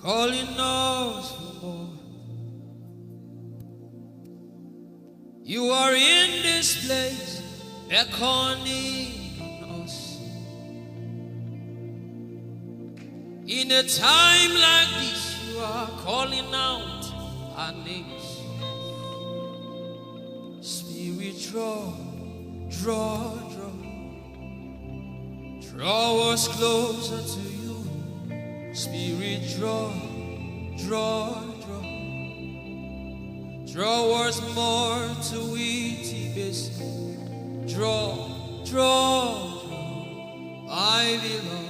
calling us for more. You are in this place, beckoning us. In a time like this, you are calling out our names. Spirit, draw, draw, draw. Draw us closer to you. Spirit, draw, draw, draw. Draw us more to intimacy. Draw, draw, draw. I belong.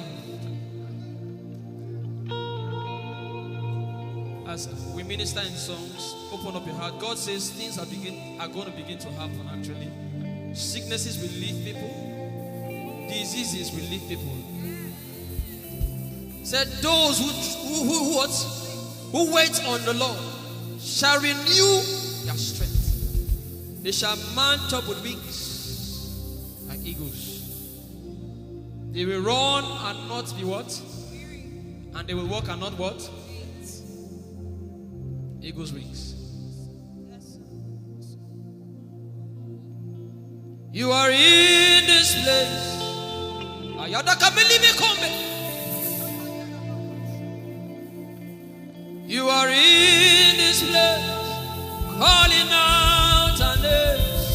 As we minister in songs, open up your heart. God says things are going to begin to happen actually. Sicknesses will leave people. Diseases will leave people. Said those who wait on the Lord shall renew their strength. They shall mount up with wings like eagles. They will run and not be what? And they will walk and not what? Eagles' wings. You are in this place. You are in this place, calling out our names.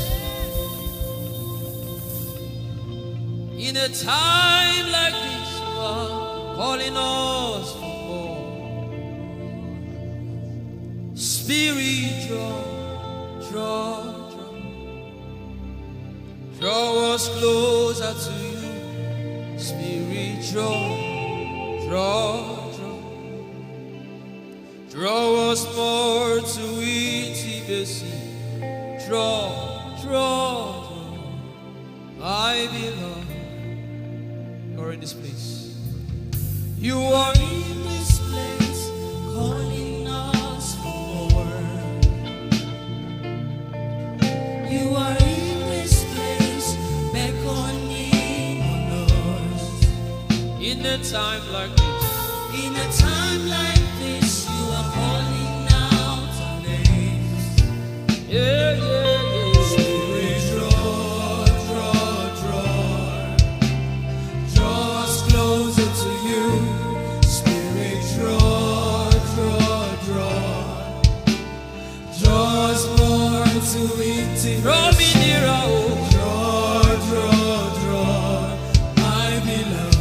In a time like this, you are calling us for more. Spirit, draw, draw, draw. Draw us closer to you. Spirit, draw, draw, draw. Draw us more to intimacy. Draw, draw, draw. I belong. You're in this place. You are in this place, calling us for more. You are in this place, beckoning on us. In a time like this, in a time like this, you are calling out our names. Yeah, yeah, yeah. Spirit, draw, draw, draw. Draw us closer to you. Spirit, draw, draw, draw. Draw us more to intimacy. Draw me nearer, oh. Draw, draw, draw. I belong.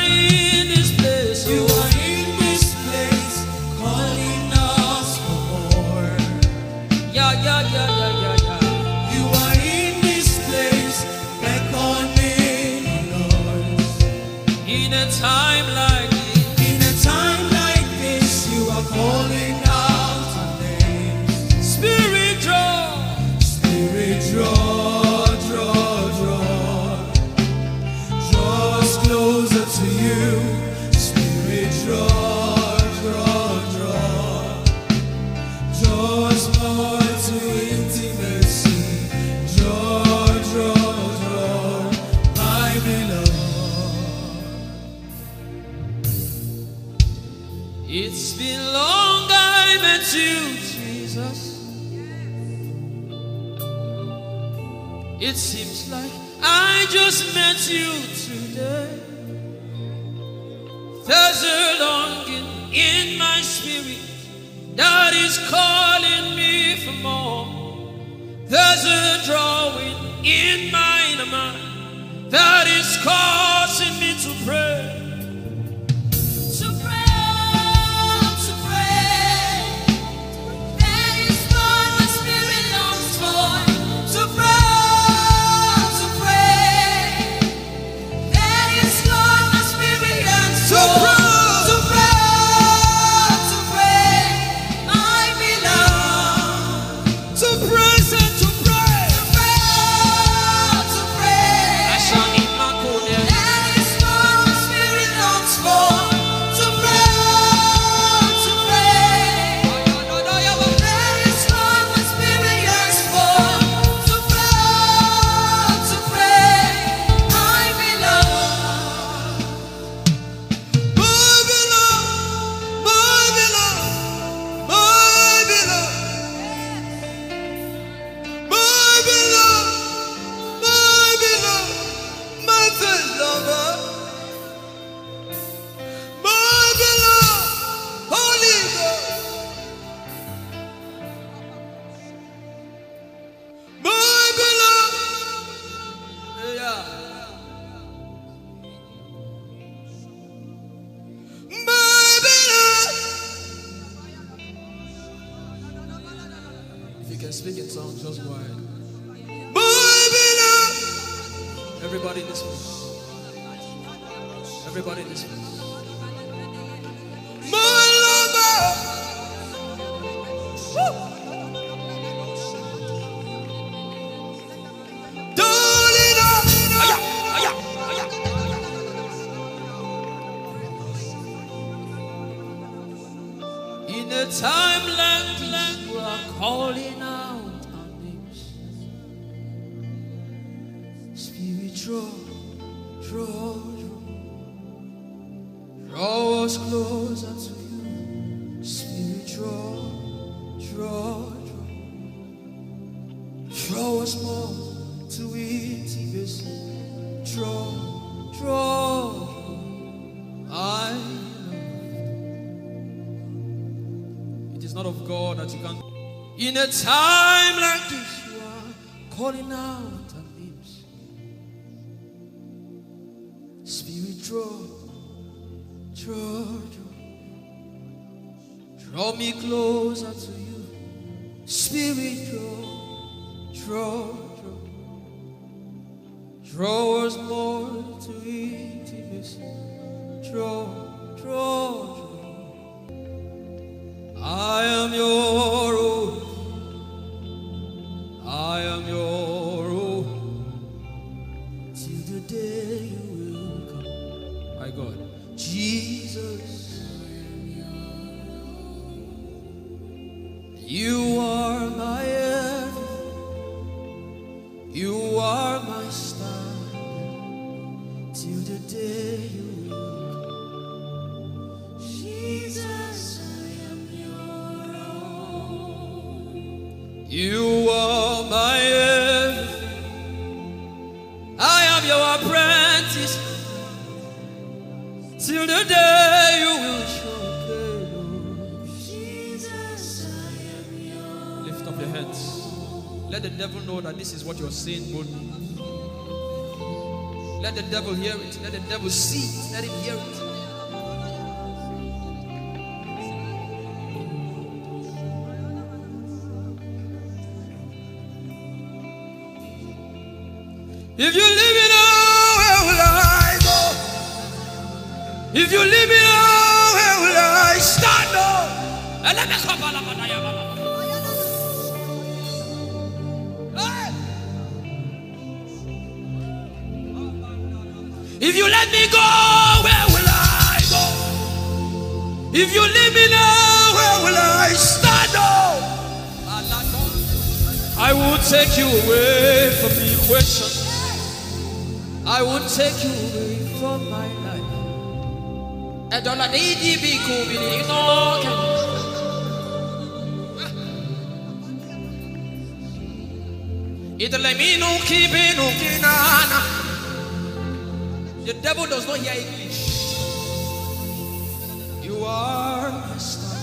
In this place, you are in this place, calling us for more. Yeah, yeah, yeah, yeah, yeah, yeah. You are in this place, beckoning us. In a time like this, you are calling out our names. Spirit, draw, draw, draw. Draw us closer to you. Spirit, draw, draw, draw. Draw us more to intimacy. Draw, draw, draw. I belong. It's been long I met you, Jesus. It seems like I just met you today. There's a longing in my spirit that is calling me for more. There's a drawing in my mind that is causing me to pray. To pray, to pray. That is what my spirit longs for. To pray, to pray. That is what my spirit yearns for. To pray, to pray. I belong. To praise and to pray. To pray, to pray. I shall eat my corner. speak in tongues, just go ahead. Everybody in this place. Everybody in this place. In a time like this, you are calling out our names. Spirit, draw us closer to you. Spirit, draw us more to intimacy. Draw. It is not of God that you can. In a time like this, you are calling out our names. Spirit, draw me closer to you. Spirit, draw us more to intimacy. Draw. I am your own. I am your own. Till the day you will come. My God. Jesus. You are my everything. You are my star. Till the day you will come. Jesus, I am your own. You are my everything. I am your apprentice. Till the day you will show me. Jesus, I am your. Lift up your hands. Let the devil know that this is what you're saying boldly. Let the devil hear it. Let the devil see it. Let him hear it. If you leave me now, where will I go? If you leave me now, where will I stand up? If you let me go, where will I go? If you leave me now, where will I stand up? I will take you away from the equation. I will take you away from my life. The devil does not hear English. You are my star,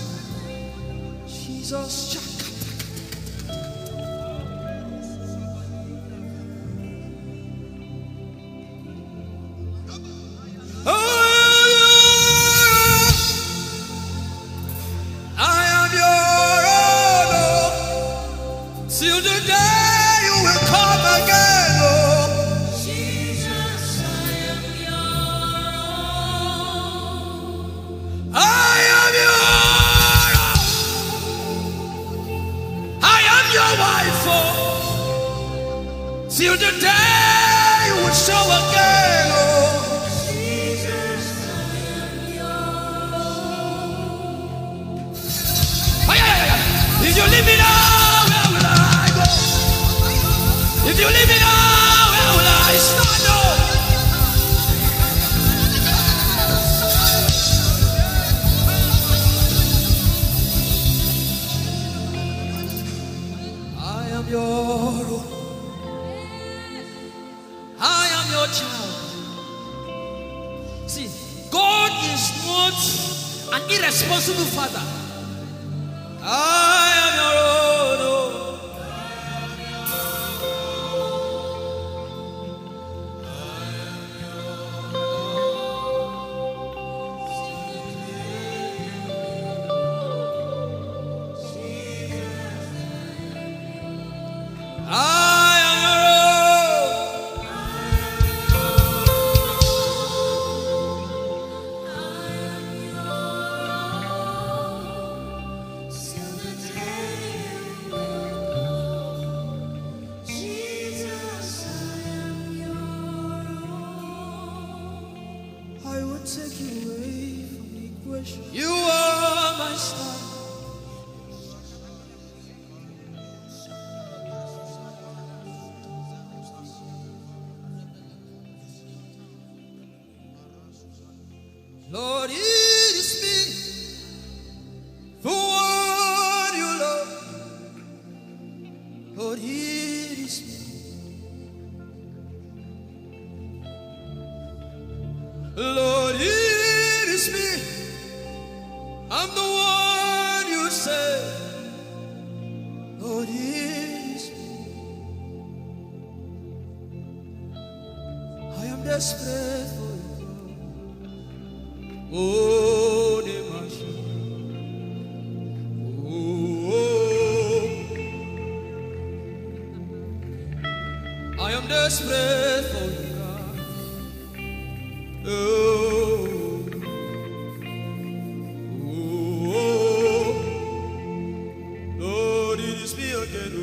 Jesus. Till the day you will show again, oh Jesus, I am yours. If you leave me now, where will I go? If you leave me now, where will I stand up? I am your own. I am your child. See, God is not an irresponsible father. I am your own. take you away from the equation. You are my star. Lord, it is me, the one you love. Lord, it is me. Lord, it is me. I'm the one you say. Lord, it is me. I am desperate for you. Oh, I am desperate for you, God. Lord, it is me again.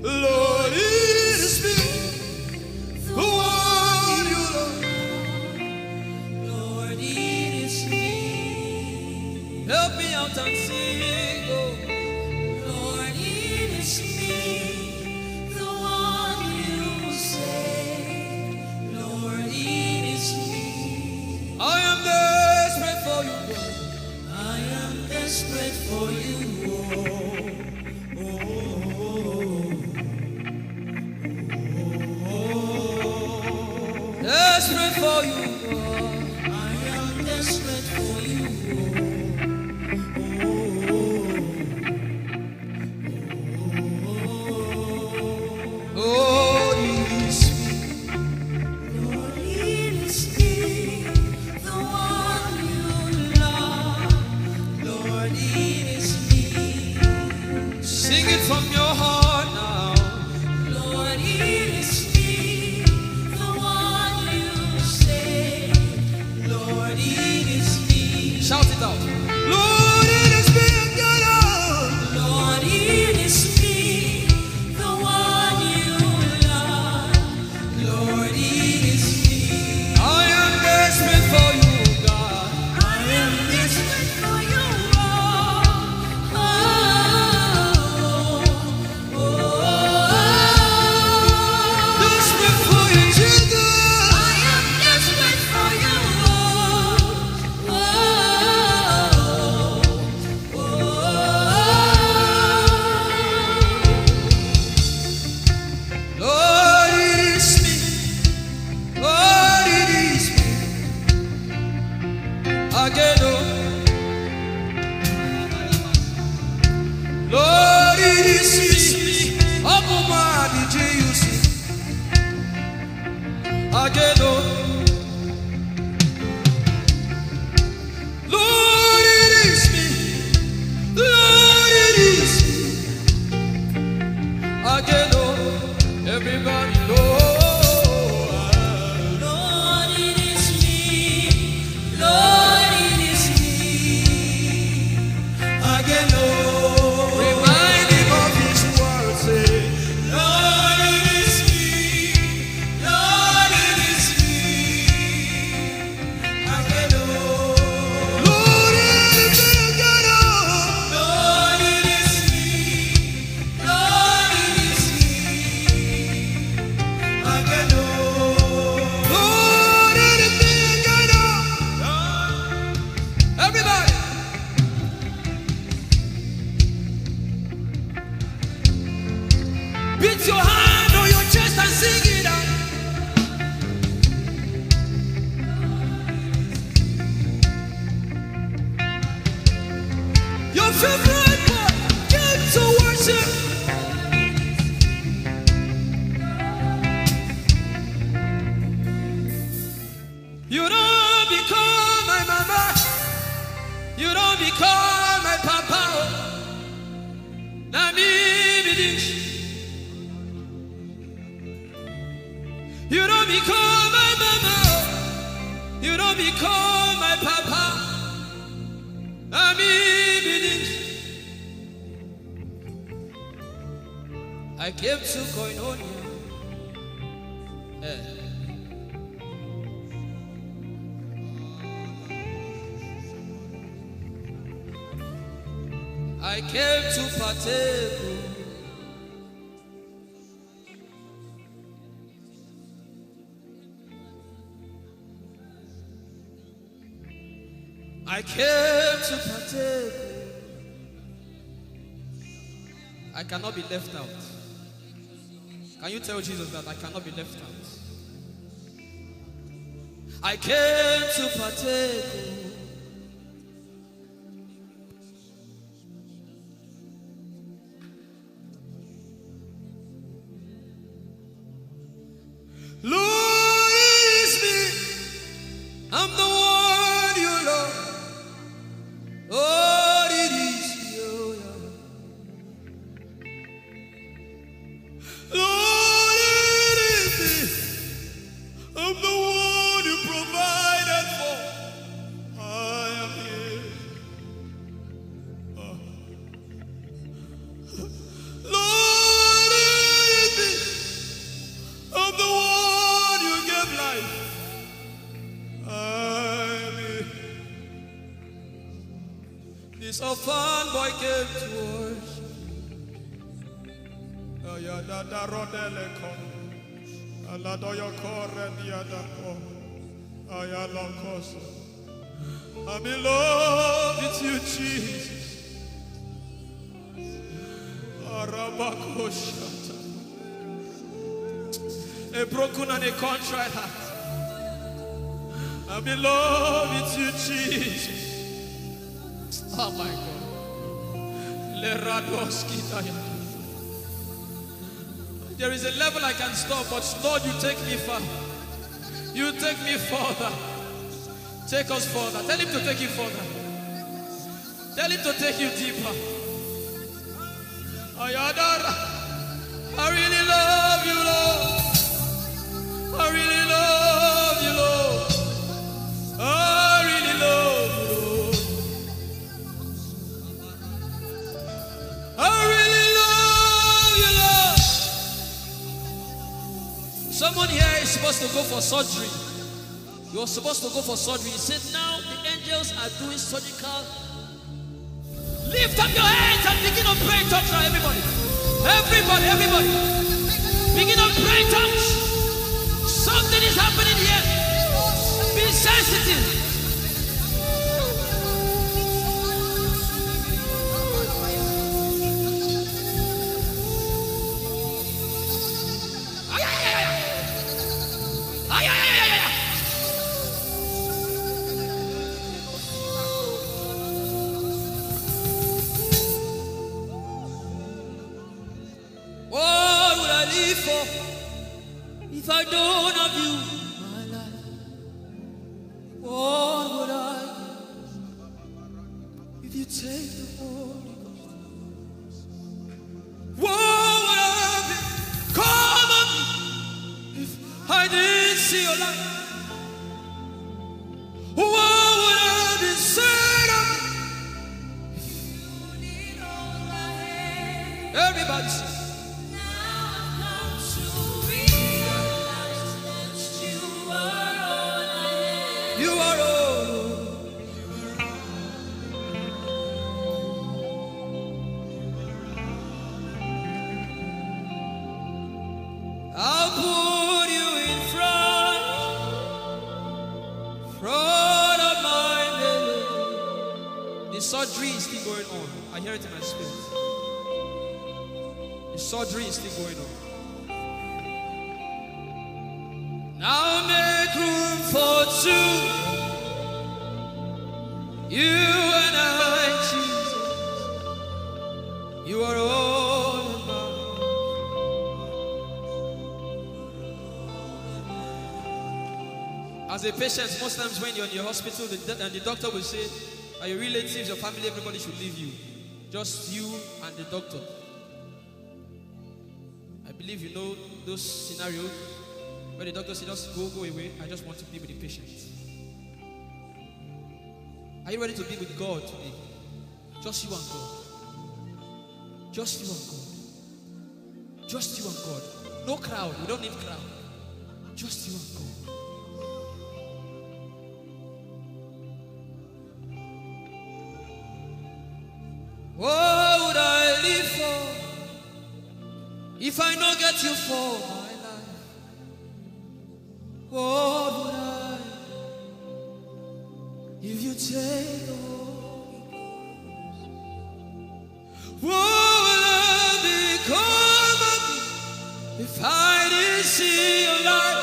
Lord, it is me, the one you love. Lord, it is me. Help me out and sing. Lord, it is me, the one you say. Lord, it is me. I am desperate for you, God. I am desperate for you. Desperate for you, God. I am desperate for you. Oh, it is me. Lord, it is me, the one you love. Lord, it is me. Sing it from your heart now. Lord, it is me, the one you say. Lord, it is me. Shout it out. Lord, it is me again. Lord, it is me, the one you love. Lord, it is me. I am desperate for you, God. I am desperate for you. Desperate for you, Jesus. I am desperate for you. Lord, it is me. Lord, it is me. Again, Lord, it is me. Omatade, Jesus. Again, Lord, it is me. Lord, it is me. Again, everybody, Lord, it is me. Lord, it is me. Again, remind him of his word, say, Lord, it is me. Lord, it is me. Again, Lord, it is me. Again, Lord, it is me. Lord, it is me. Again, Lord, it is me. Again, everybody. Beat your hand on your chest and sing it out. Your favorite boy came to worship. You don't become my mama. You don't become my papa. Na me be this. You don't become my mama. You don't become my papa. Na me be this. I came to Koinonia. I came to partake. I came to partake. I cannot be left out. Can you tell Jesus that I cannot be left out? I came to partake. Lord, it's me. I'm the one you love. Lord, it is you. Lord, it is me. I'm the one you provided for. I am here. Lord, it is me. I'm the one you gave life. I am here. This orphan boy came to worship. Ayadada rodele kon. Aladoyo kore diada ko. Ayalokoso. I'm in love with you, Jesus. Arabakoshata. A broken and a contrite heart. I'm in love with you, Jesus. Oh my God. There is a level I can stop, but Lord, you take me far. You take me further. Take us further. Tell him to take you further. Tell him to take you deeper. Ayadara. I really love you, Lord. I really love you, Lord. I really love you, Lord. I really love you, Lord. Someone here is supposed to go for surgery. You're supposed to go for surgery. He said, now the angels are doing surgical. Lift up your hands and begin to pray in tongues now, everybody. Everybody. Begin to pray in tongues. Something is happening here. Be sensitive. What would I live for if I don't have you, my life? What would I give if you take the Holy Ghost? What would I be? Come on me if I didn't see your light? What would I be said of me if you need all my hand? Everybody sing. You are all. I'll put you in front of my melody. The surgery is still going on. I hear it in my spirit. The surgery is still going on. Now make room for two. You and I, Jesus. You are all about. As a patient, most times when you're in your hospital, the doctor will say, are your relatives, your family, everybody should leave you. Just you and the doctor. I believe you know those scenarios. Where the doctor says, just go away. I just want to be with the patient. Are you ready to be with God today? Just you and God. Just you and God. Just you and God. No crowd. We don't need crowd. Just you and God. Whoa! If I not get you for my life, what would I? If you take the Holy Ghost, what would I become of me if I didn't see your light?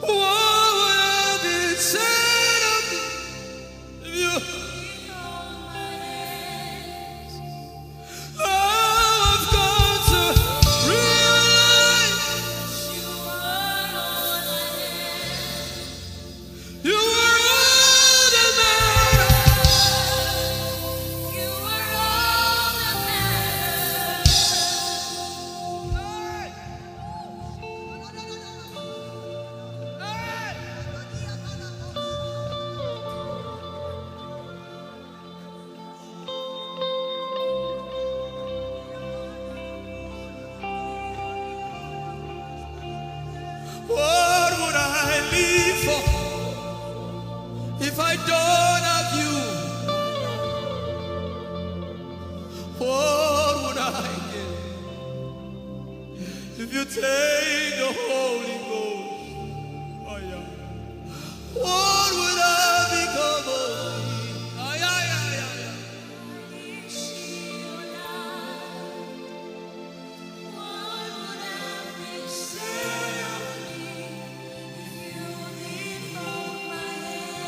What would I be said of me if you? I've got to realize you are all I am. You are all that matters. You are all that matters. What would I live for if I don't have you? What would I get if you take the Holy Ghost? Oh, yeah. What would I become of me? Oh, yeah, yeah, yeah, yeah. What would I be said of me if you didn't hold my hand?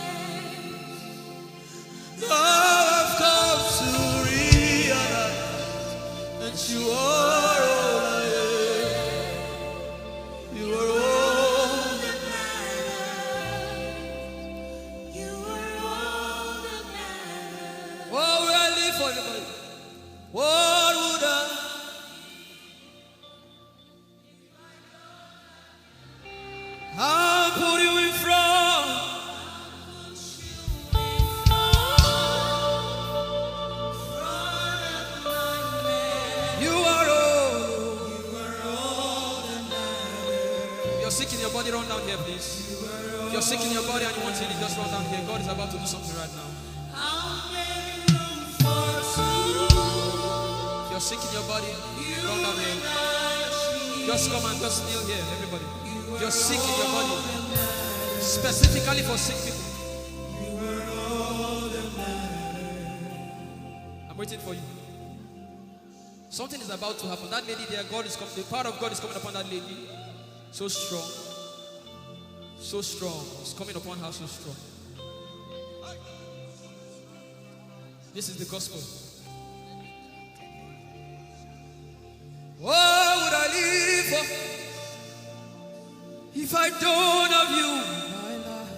Now I've come to realize that you are all I am. You are all that matters. You are all that matters. What would I live for, everybody? What would I? I'll put you in front. You are all. If you're sick in your body, run down here, please. If you're sick in your body and you want healing, just run down here. God is about to do something right now. If you're sick in your body, run down here. Just come and just kneel here, everybody. If you're sick in your body, specifically for sick people. I'm waiting for you. Something is about to happen. That lady there, God is coming. The power of God is coming upon that lady. So strong. So strong. It's coming upon her so strong. This is the gospel. What would I live for if I don't have you in my life?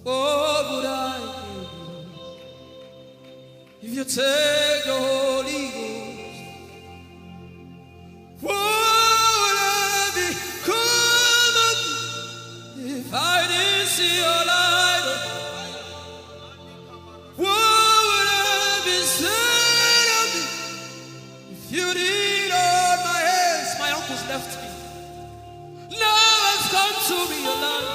What would I do if you take the Holy Ghost? What would I become of me if I didn't see your light? What would I be said of me if you did hold my hands? My uncles left me. Now I've come to realize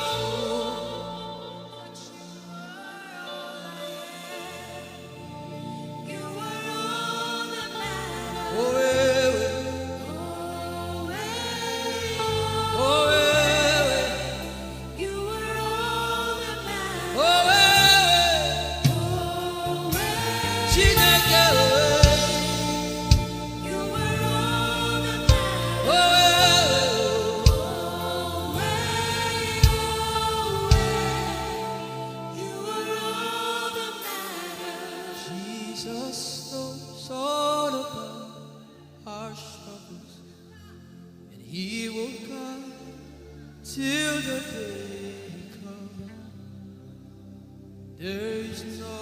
you are all that matters. Oh, eh, eh. Oh, eh, eh. You are all that matters. Oh, eh, eh. Chineke, oh, eh. You are all that matters. Oh, eh, eh. You are all that matters. Jesus knows all about our struggles, and He will guide till the day comes. There is no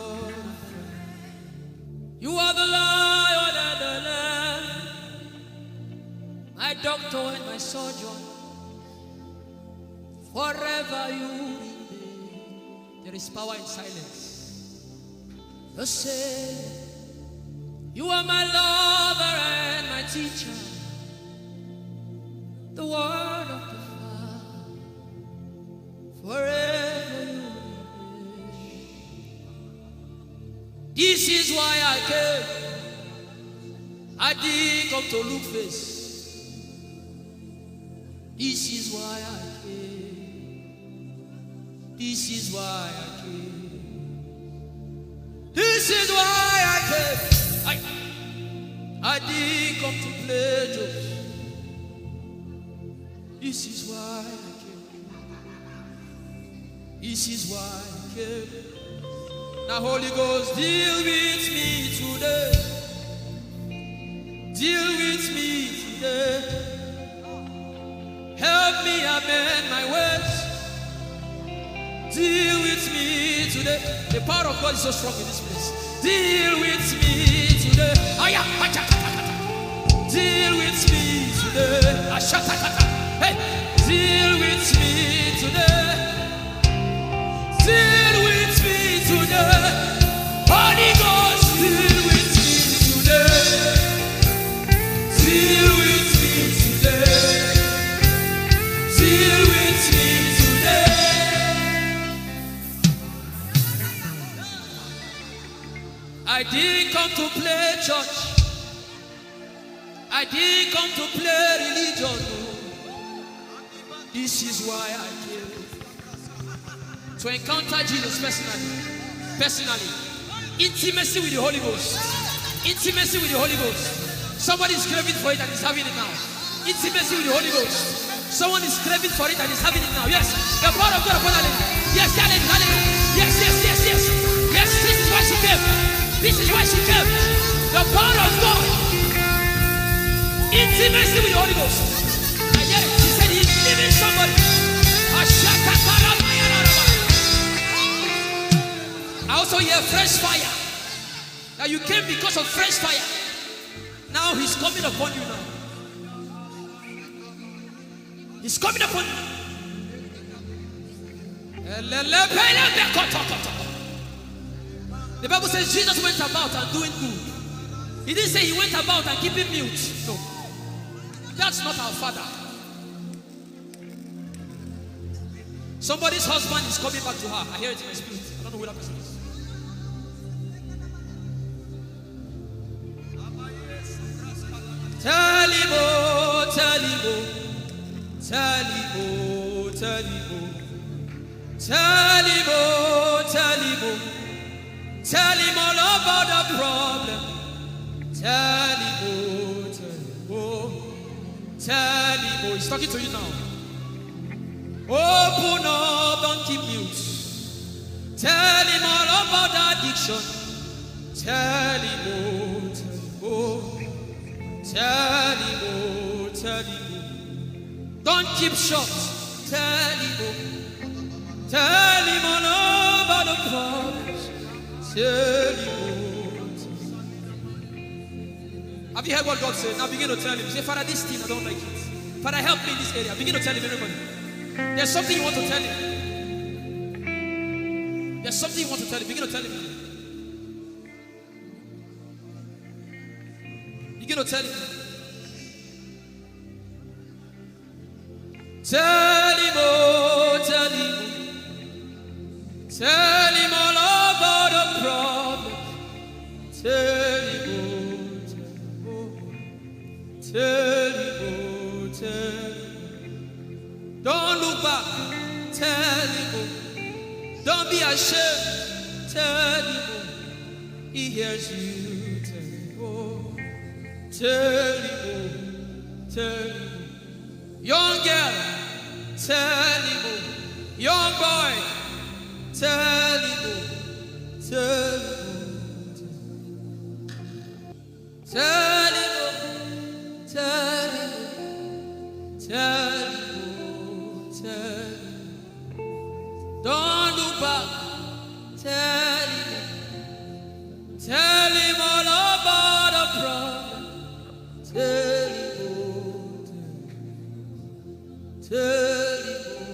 friend. You are the lion and the lamb, my doctor and my surgeon. Forever you remain. There is power in silence. The same. You are my lover and my teacher. The word of the Father. Forever you remain. This is why I came. I didn't come to look face. This is why I came. This is why I came. This is why I came. I didn't come to play jokes. This is why I came. This is why I came. Now Holy Ghost, deal with me today. Deal with me today. Help me amend my ways. Deal with me today. The power of God is so strong in this place. Deal with me today. Deal with me today. Hey, deal with me today. Deal with me today. Holy Ghost, deal with me today. Deal with me today. Deal with me today. I didn't come to play church. I didn't come to play religion. This is why I came. To encounter Jesus personally. Intimacy with the Holy Ghost. Intimacy with the Holy Ghost. Somebody is craving for it and is having it now. Intimacy with the Holy Ghost. Someone is craving for it and is having it now. Yes. The power of God upon her. Yes, hallelujah. Yes. Yes, this is why she came. This is why she came. The power of God. Intimacy with the Holy Ghost. I get it. She said he's living somebody. I also hear fresh fire. Now you came because of fresh fire. Now he's coming upon you now. He's coming upon you. The Bible says Jesus went about and doing good. He didn't say he went about and keeping mute. No. That's not our Father. Somebody's husband is coming back to her. I hear it in my spirit. I don't know who that person is. Tell him, oh, tell him, oh. Tell him, oh, tell him, oh. Tell him, oh, tell him, oh. Tell him all about the problem. Tell him, oh, tell him, oh. Tell him, oh. He's talking to you now. Open up, don't keep mute. Tell him all about the addiction. Tell him, oh, tell him, oh. Tell him, oh, tell him, oh. Don't keep short. Tell him, oh. Tell him all about the problems. Tell him, oh. Have you heard what God said? Now begin to tell him. Say, Father, this thing, I don't like it. Father, help me in this area. Begin to tell him, everybody. There's something you want to tell him. There's something you want to tell him. Begin to tell him. Begin to tell him. Tell him, oh, tell him. Tell him all about the problem. Tell him, oh, tell him, oh, tell him. Don't look back. Tell him, oh. Don't be ashamed. Tell him, oh. He hears you. Tell him, oh. Tell him, oh. Tell him, oh. Young girl. Tell him, oh. Young boy. Tell him, oh. Tell him, oh. Tell him, oh. Tell him, oh. Tell him, oh. Tell him. Don't look back. Tell him. Tell him all about the problem. Tell him, oh. Tell him, oh.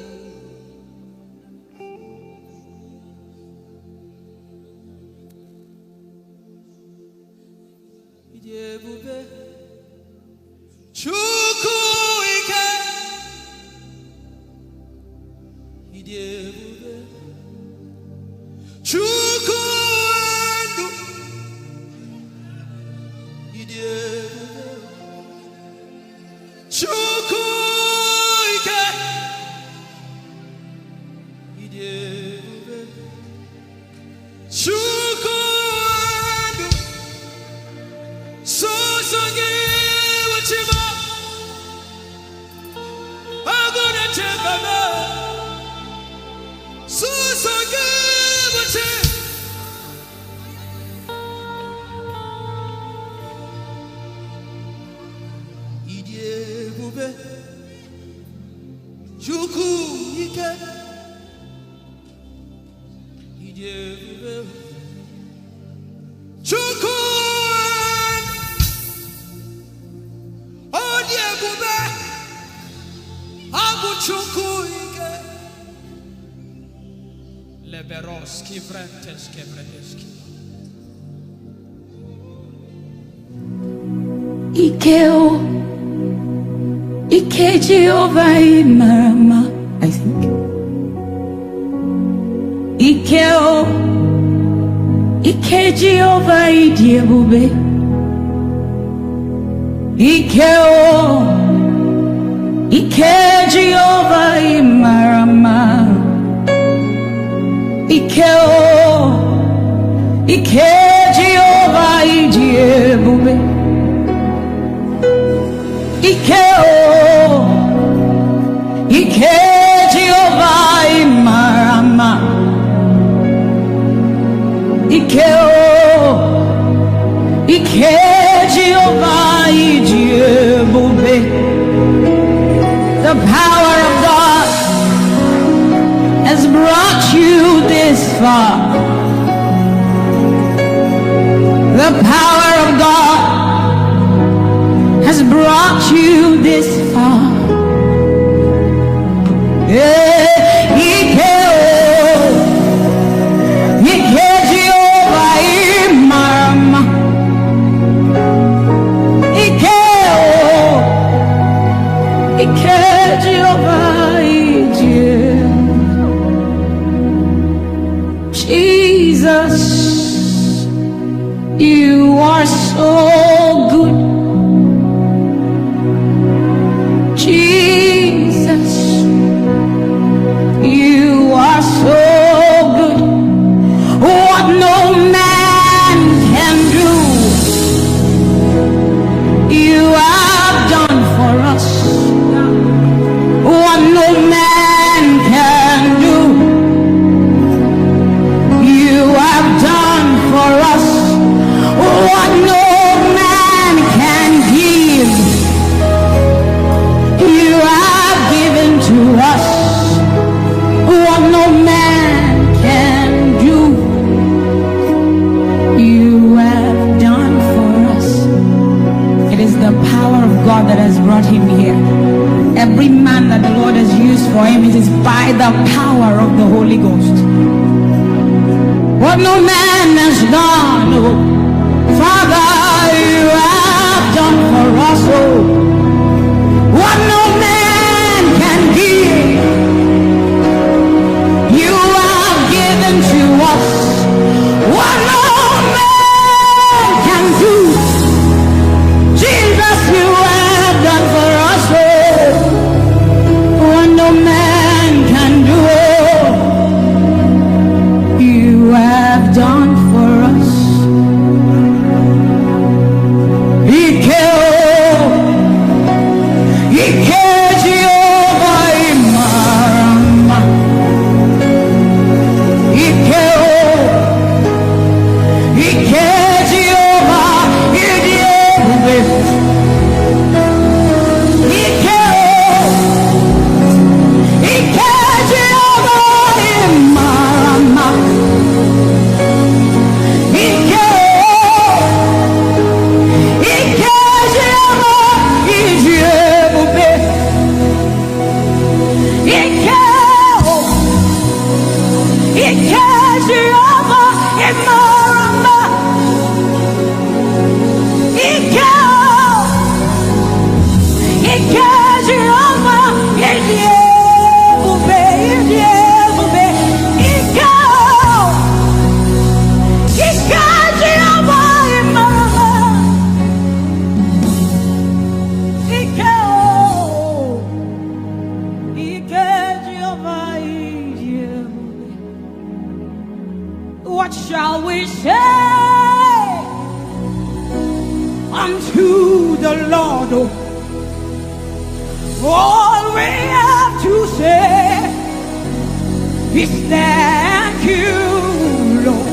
Ijeoma Chukwu ike. Ijeoma Chukwu enu. Ijeoma Ikeo, Ike Jehovah Marama, I think. Ikeo, Ike Jehovah Idiebube. Ikeo, Ike Jehovah Marama. Ikeo, Ike Jehovah Idiebube. Ikeo, Ike Jehovah Marama. Ikeo, Ike Jehovah Ijeoma. The power of God has brought you this far. The power of God has brought you this far. Jesus, you are so good. Jesus, you are so good. What no man can do, you have done for us. What no man can do, you have done for us. What no man can give, you have given to us. What no man can do, you have done for us. It is the power of God that has brought him here. Every man that the Lord has used for him, it is by the power of the Holy Ghost. What no man has done, oh, Father, you have done for us, oh. What no man can give, you have given to us. What no man can do, Jesus, you have done for us, oh. What no man can do, oh, you have done for us. What shall we say unto the Lord? All we have to say is thank you, Lord.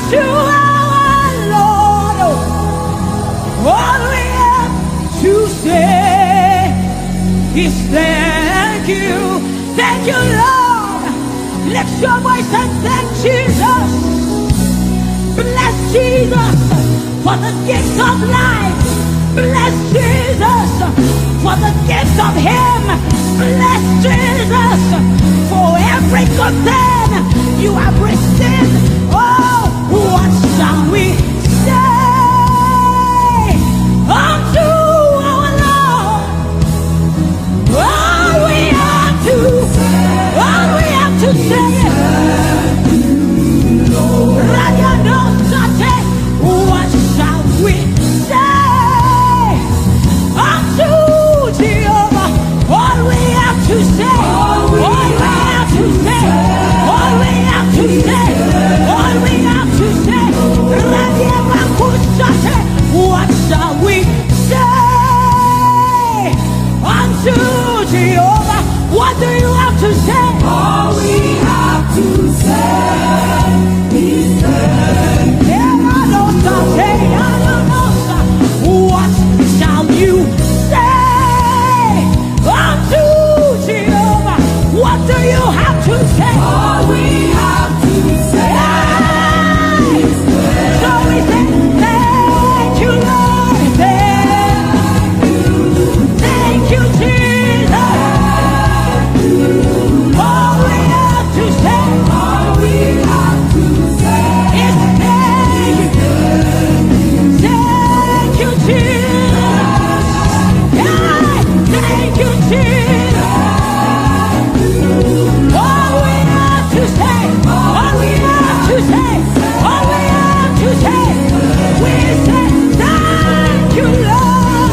unto our Lord. All we have to say is thank you. Thank you, Lord. Lift your voice and thank Jesus. Bless Jesus for the gift of life. Bless Jesus for the gift of Him. Bless Jesus for every good thing you have received. Oh, what shall we say unto our Lord? All we have to say is, what shall we say unto Jehovah? All we have to say, all we have to say, all we have to say, all we have to say. What shall we say unto Jehovah? What do you have to say? All we have to say is what shall you say unto Jehovah? What do you have to say? all we have to say. So we say, thank you, Lord. Thank you, Jesus. All we have to say, All we have to say is thank you. Thank you, Jesus. Thank you, Jesus. All we have to say, all we have to say, all we have to say, we say thank you, Lord.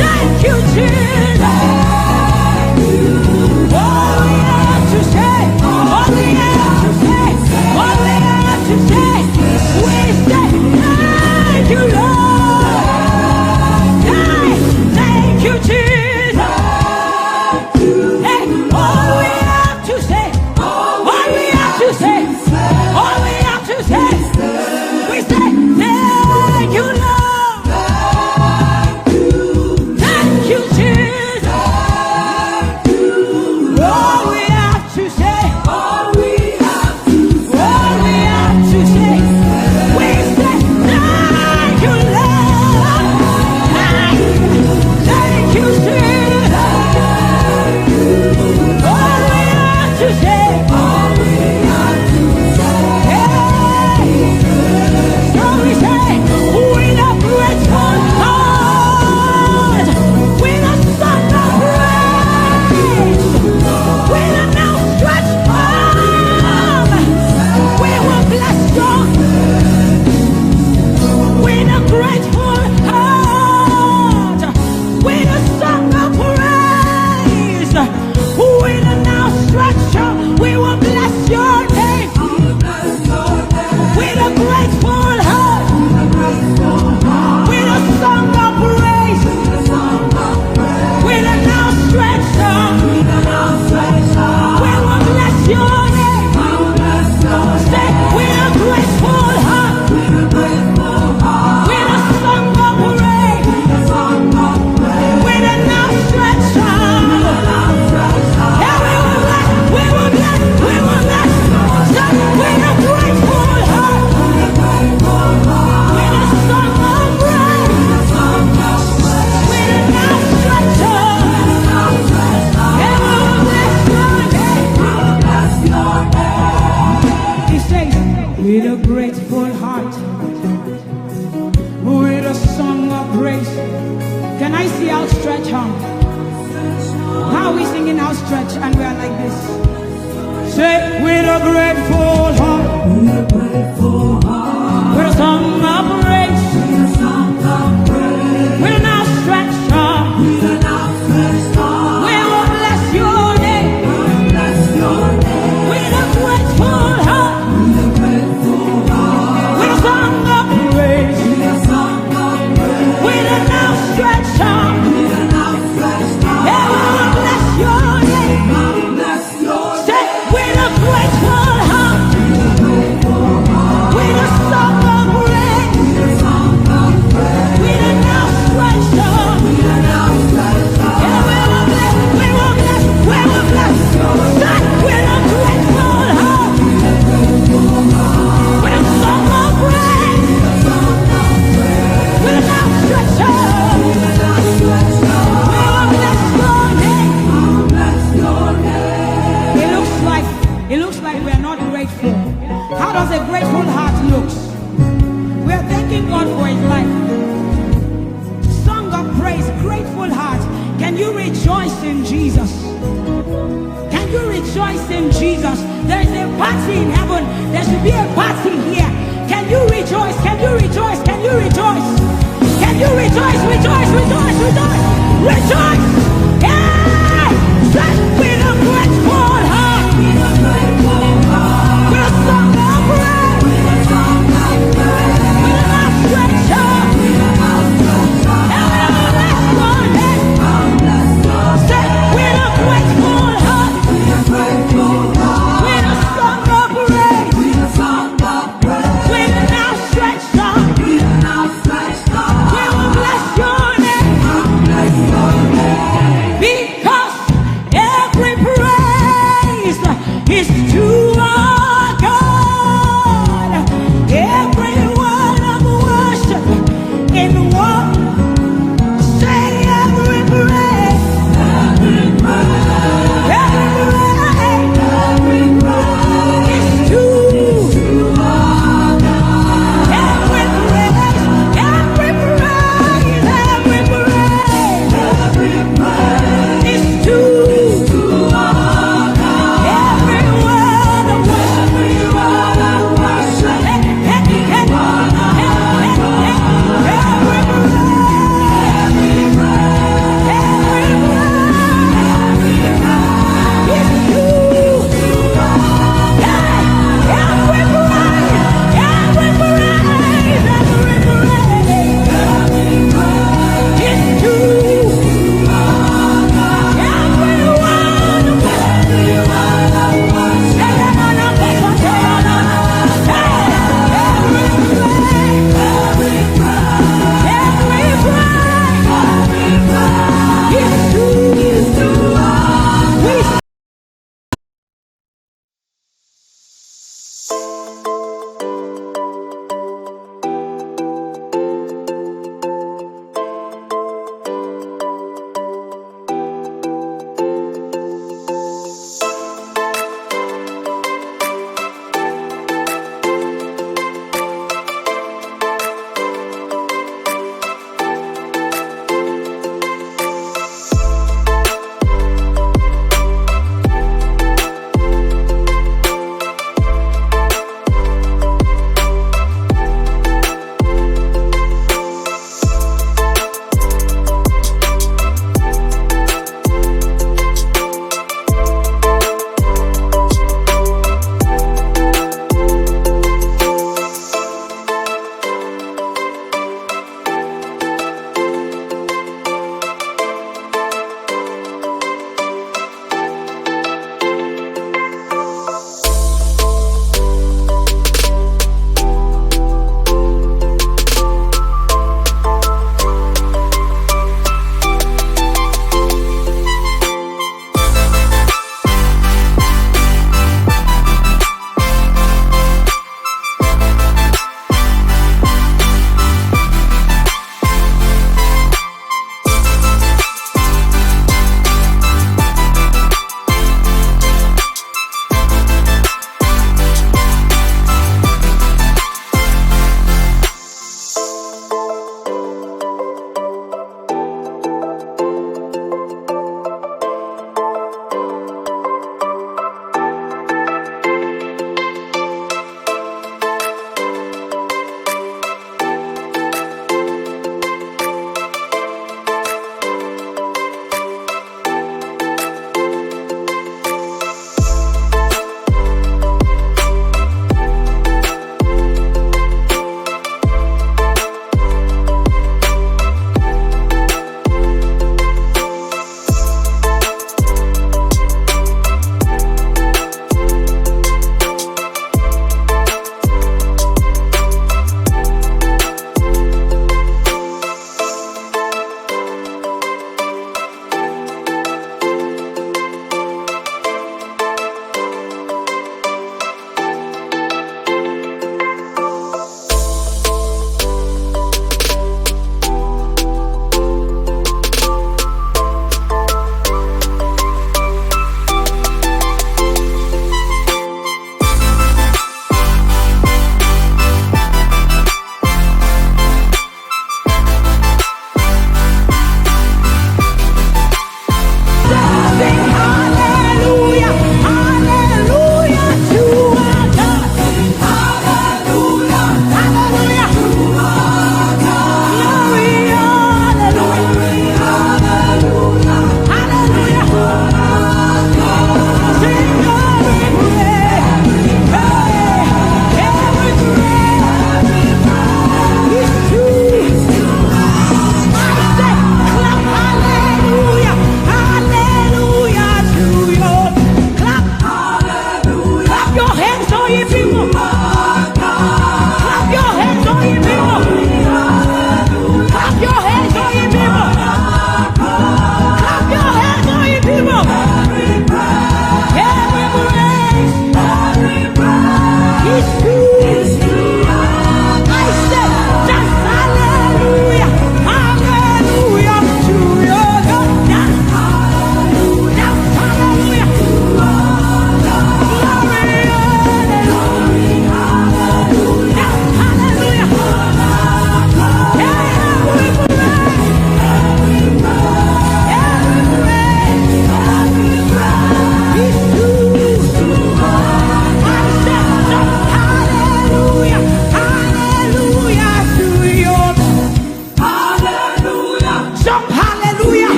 Thank you, Jesus. All we have to say, all we have to say, all we have to say, we say thank you, Lord. Thank you, Jesus. Hey, all we have to say, all we have to say, all we have to say, we say thank you, Lord. Thank you, Jesus. All we have to say, all we have to all we have to say, we say thank you, Lord. Thank you, Jesus. All we have to say, all we have to so we say, with a grateful heart, with a song of praise, with an outstretched arm, we will bless God. With a grateful heart, with a song of praise, with an outstretched arm, we will bless your name. With a grateful heart, with a song of praise, with an outstretched arm, we will bless your name. Say, with a grateful heart, with a song of praise, with an outstretched arm, yeah, we will bless, we will bless, we will bless. Say, with a grateful heart, with a song of praise, with an outstretched arm, yeah, we will bless your name. He says, with a grateful heart, with a song of praise. Can I see outstretched arm? How are we singing outstretched and we are like this? Say, with a grateful heart, with a song of praise, with an outstretched arm, we will bless your name. With a grateful heart, with a song of praise, with an outstretched arm, yeah, we will bless your name. Say, with a grateful heart, does a grateful heart look? We are thanking God for his life. Song of praise, grateful heart. Can you rejoice in Jesus? Can you rejoice in Jesus? There is a party in heaven. There should be a party here. Can you rejoice? Can you rejoice? Can you rejoice? Can you rejoice? Rejoice, rejoice, rejoice, rejoice! Yeah! Just with a grateful heart. With a grateful heart. With a song of praise. With a song of praise. With an outstretched arm. With an outstretched arm. And we'll bless your name. I'll bless your name. Say, with a grateful heart. With a grateful heart. With a song of praise. With a song of praise. With an outstretched arm. With an outstretched arm. We will bless your name. I'll bless your name.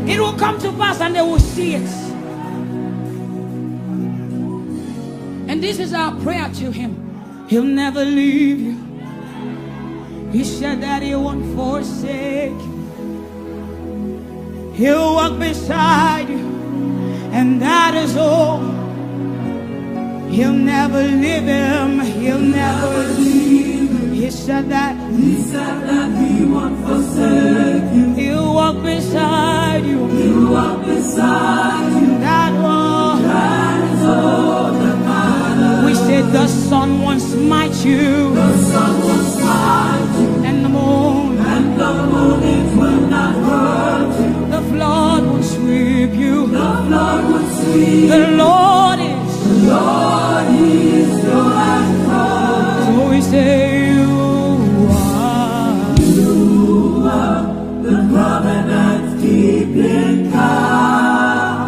It will come to pass and they will see it. And this is our prayer to him. He'll never leave you. He said that he won't forsake you. He'll walk beside you, and that is all. He'll never leave him. He'll never leave him. He said that he won't forsake you. He'll walk beside you. He'll walk beside you. That is all that matters. We said the sun won't smite you. The sun won't smite you. And the moon. And the moon it will not hurt you. The flood will sweep you. The flood will sweep. The Lord is your anchor. So we say you are the covenant keeping God.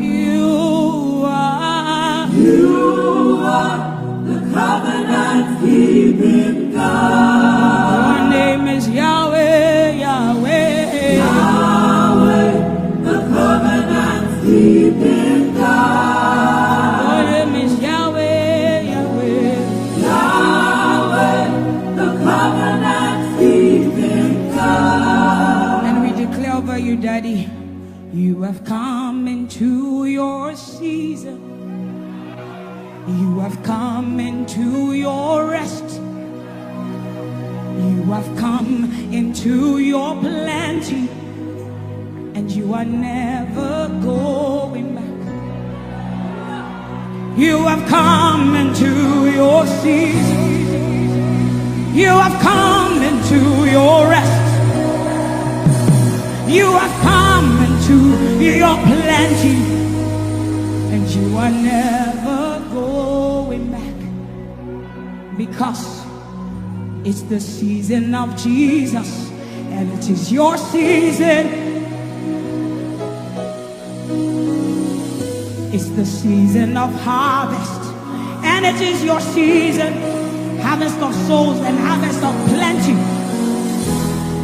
You are the covenant keeping God. Your name is Yahweh, Yahweh, Yahweh, the covenant keeping God. Your name is Yahweh, Yahweh, Yahweh, the covenant keeping God. And we declare over you, Daddy, you have come into your season. You have come into your rest. You have come into your plenty, and you are never going back. You have come into your season. You have come into your rest. You have come into your plenty, and you are never going back, because it's the season of Jesus, and it is your season. It's the season of harvest, and it is your season. Harvest of souls and harvest of plenty.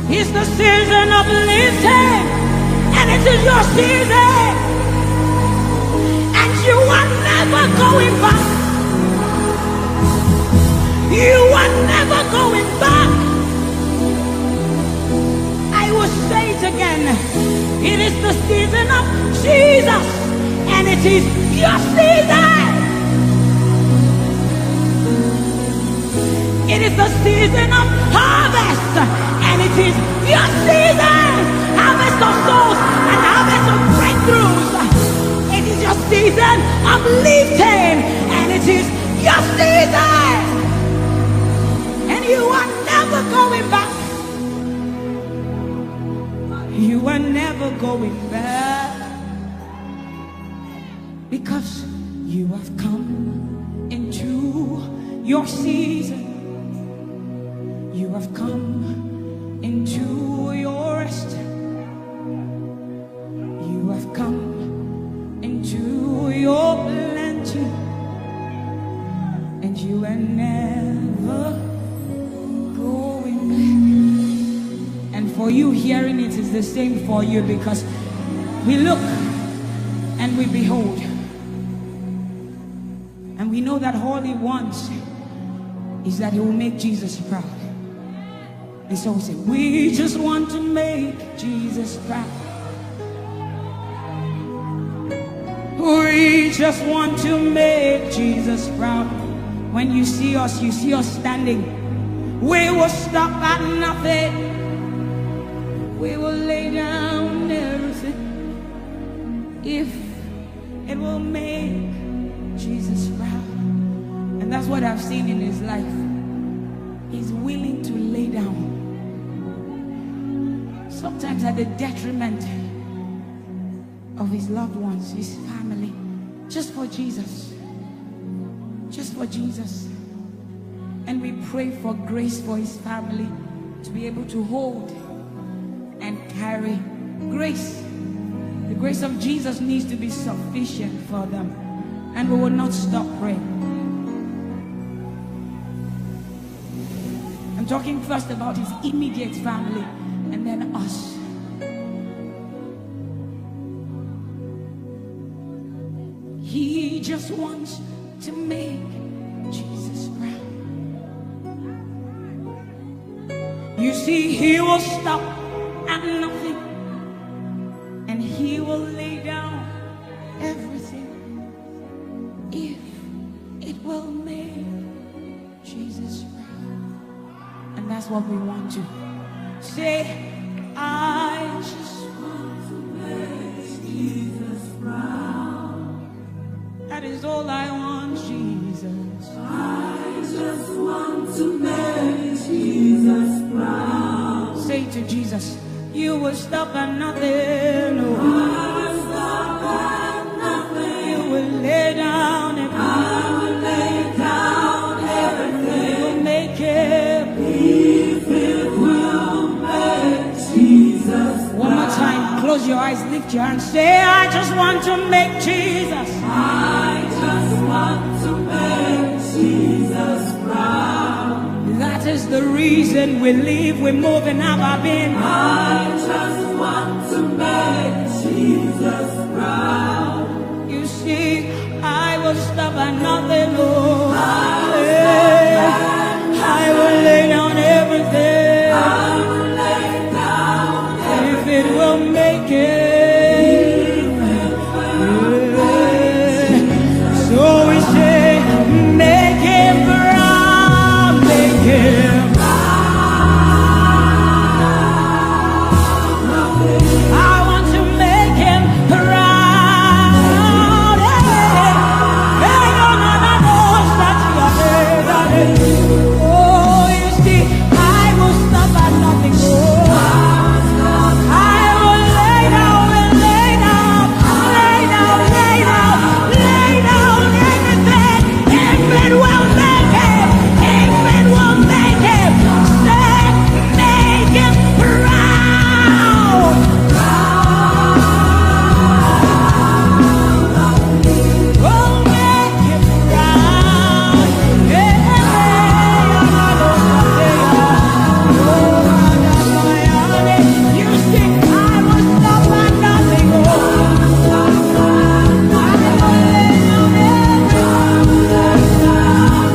It's the season of lifting, and it is your season. And you are never going back. You are never going back. I will say it again. It is the season of Jesus, and it is your season. It is the season of harvest, and it is your season. Harvest of souls and harvest of breakthroughs. It is your season of lifting, and it is your season. And you are never going back. You are never going back, because you have come into your season. You have come into your rest. You have come into your plenty, and you are never going back. And for you hearing it is the same for you, because we look and we behold, and we know that all he wants is that he will make Jesus proud. And so we say, we just want to make Jesus proud. We just want to make Jesus proud. When you see us standing. We will stop at nothing. We will lay down everything if it will make Jesus proud. And that's what I've seen in his life. He's willing to lay down, sometimes at the detriment of his loved ones, his family, just for Jesus. Just for Jesus. And we pray for grace for his family to be able to hold and carry grace. The grace of Jesus needs to be sufficient for them, and we will not stop praying. I'm talking first about his immediate family, and then us. He just wants to make Jesus proud. You see, he will stop at nothing, and he will lay down everything if it will make Jesus proud. And that's what we want to say. I just want to make Jesus proud. That is all I want, Jesus. I just want to make Jesus proud. Say to Jesus, you will stop at nothing. No. I will stop at nothing. You will lay down everything. I will lay down everything. You will make it. If it will make Jesus proud. One more time, close your eyes, lift your hands, say, I just want to make Jesus. I just want to make Jesus proud. That is the reason we live, we move, and have our being. I just want to make Jesus proud. You see, I will stop at nothing, Lord. I will lay down everything. I will lay down everything. If it will make it. So we say, make him proud, make him proud. I want to make him proud. Oh, you see, I will stop at nothing. I will lay down and lay down, lay down, lay down, lay down everything. If it will make him, if it will make him, say, make him proud. Oh, make him proud. You see, I will stop at nothing. I will lay down everything.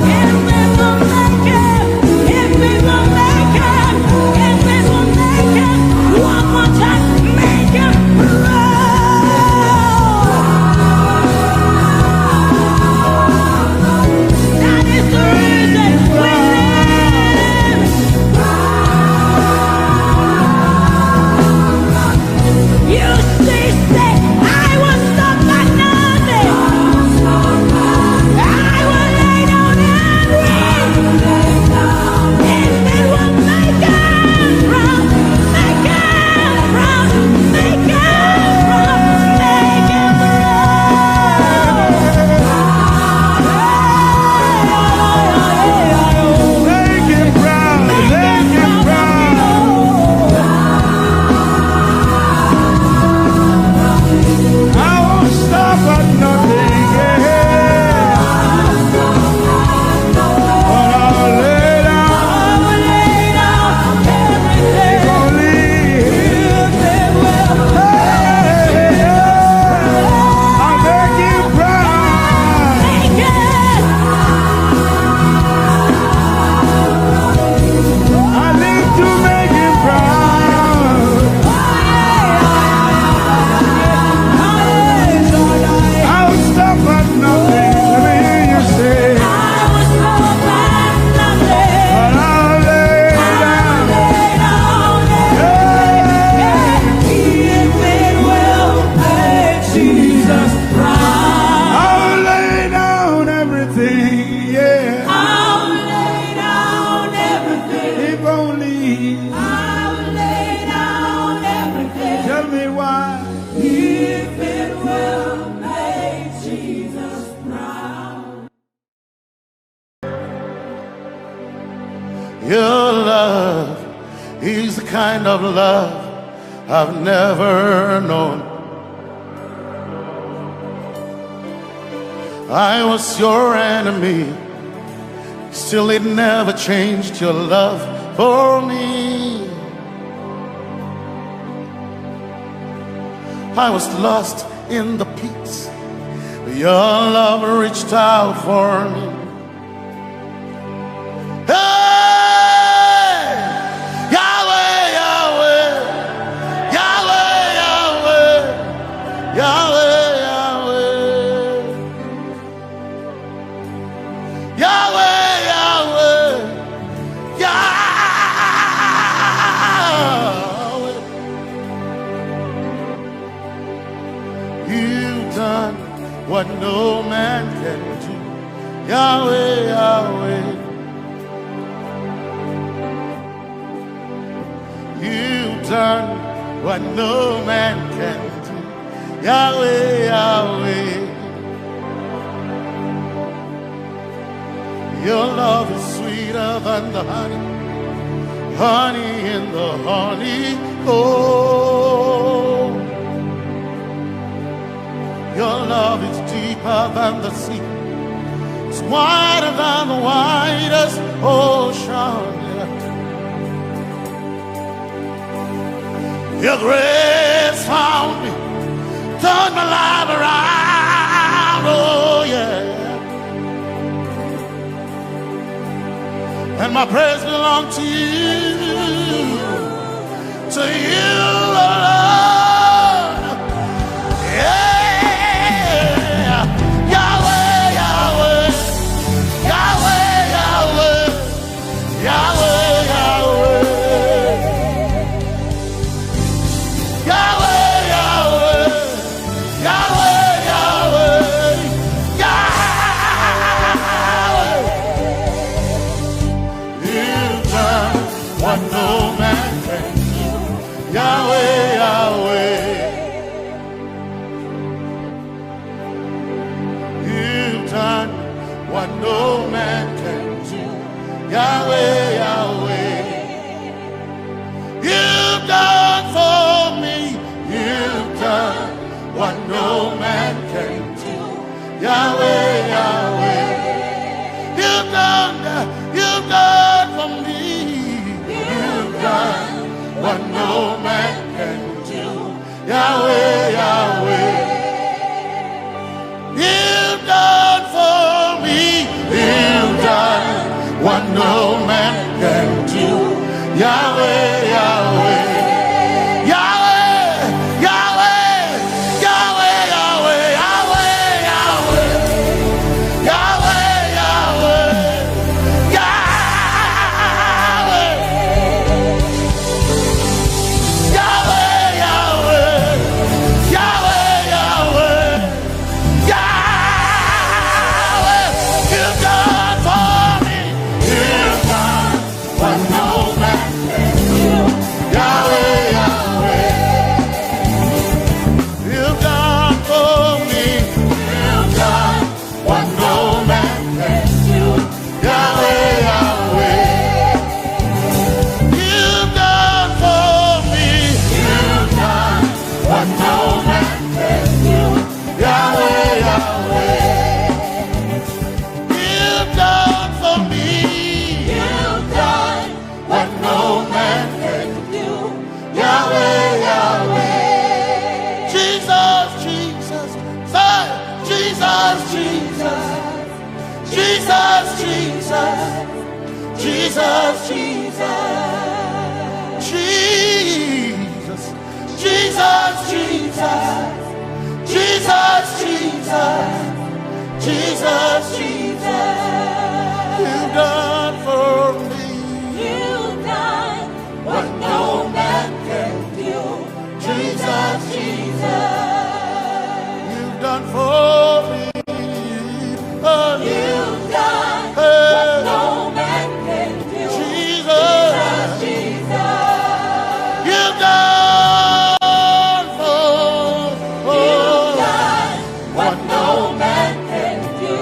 If it will make him, if it will make him, if it will make him, one more time, make him proud. That is the reason we live. You see, say, I will stop at nothing. I will lay down everything. If it will make him proud, make him proud, make him proud, make him Make him proud, make him proud. I won't stop at nothing, yeah. But I'll lay down, everything. only If it will I'll make him proud. make it. I live to make him proud. I won't stop at nothing. Let me hear you say, I will stop at nothing. but I'll lay down. If it will make Jesus proud, I'll lay down everything, yeah. I'll lay down everything. If only, I'll lay down everything. tell me why. If it will make Jesus proud. Your love is the kind of love I've never known. I was your enemy, still it never changed your love for me. I was lost in the pits, Your love reached out for me. Hey, Yahweh, Yahweh, Yahweh, Yahweh, Yahweh, Yahweh, Yahweh, Yahweh, Yahweh. You've done what no man can do. Yahweh, Yahweh. You've done what no man can do. Yahweh, Yahweh. Your love is sweeter than the honey, honey in the honey. Oh, your love is deeper than the sea. It's wider than the widest ocean. Your grace found me, turned my life around. Oh yeah. And my praise belongs to you, Lord. Yeah. Yahweh, Yahweh, Yahweh, Yahweh, Yahweh, Yahweh, Yahweh, Yahweh, Yahweh, Yahweh, You've done what no man can do. Yahweh, Yahweh. You've done what no man can do. Yahweh, Yahweh. You've done for me. You've done what no man can do. Yahweh, Yahweh. You've done for me. You've done what no man can do. Yahweh, Yahweh. You've done for me. You've done what no man can do. Yahweh, Yahweh. Jesus, Jesus, Jesus, Jesus, Jesus, Jesus, Jesus, Jesus, Jesus. You've done for me. You've done what no man can do. Jesus, Jesus. You've done for me. Oh, you've done what no man can do. Jesus, Jesus. You've done for me. You've done what no man can do.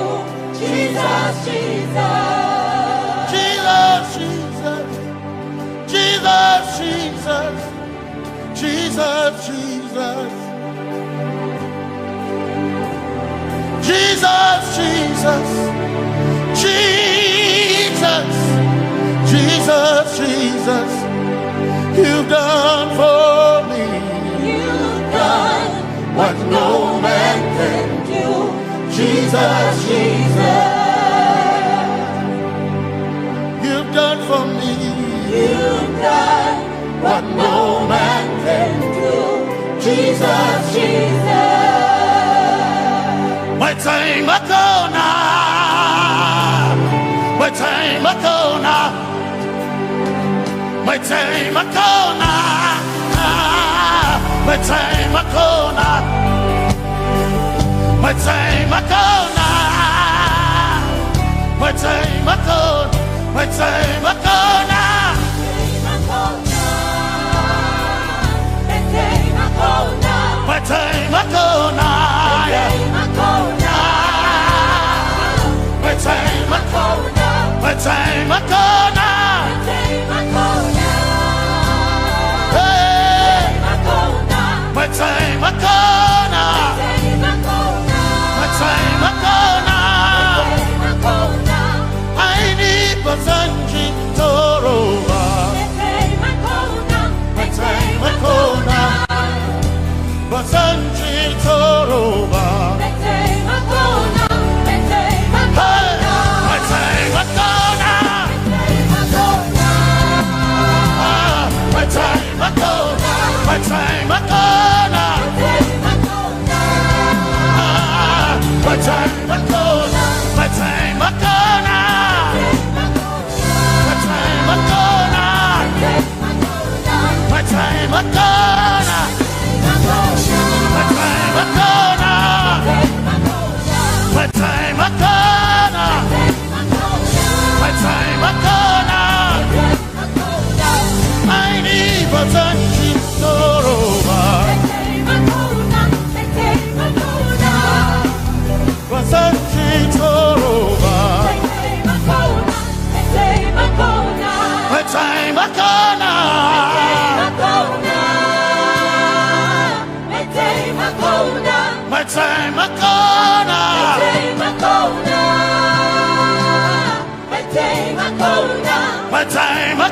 Jesus, Jesus. Jesus, Jesus. Jesus, Jesus. Jesus, Jesus. Jesus, Jesus, Jesus, Jesus, Jesus, you've done for me. You've done what no man can do. Jesus, Jesus. You've done for me. You've done what no man can do. Jesus, Jesus. My time I go now. My time I go now. My time I go now. My time I go now. My time I go now. My time I go. My time I go now. My time I go now. My time I go now. My time I go now. My time I go now. My time I go now. I need Basanji Toroba. My time I go now. Basanji Toroba. My time I go now. My time I go now. My time I go now. My time I go now. My time I go now. My time I go now. My time I go now. My time I go now. My time I go now. My time I go now. My time I go now. I need Basanji Toroba. Basanji Toroba. My time I go now. My time I go now. My time I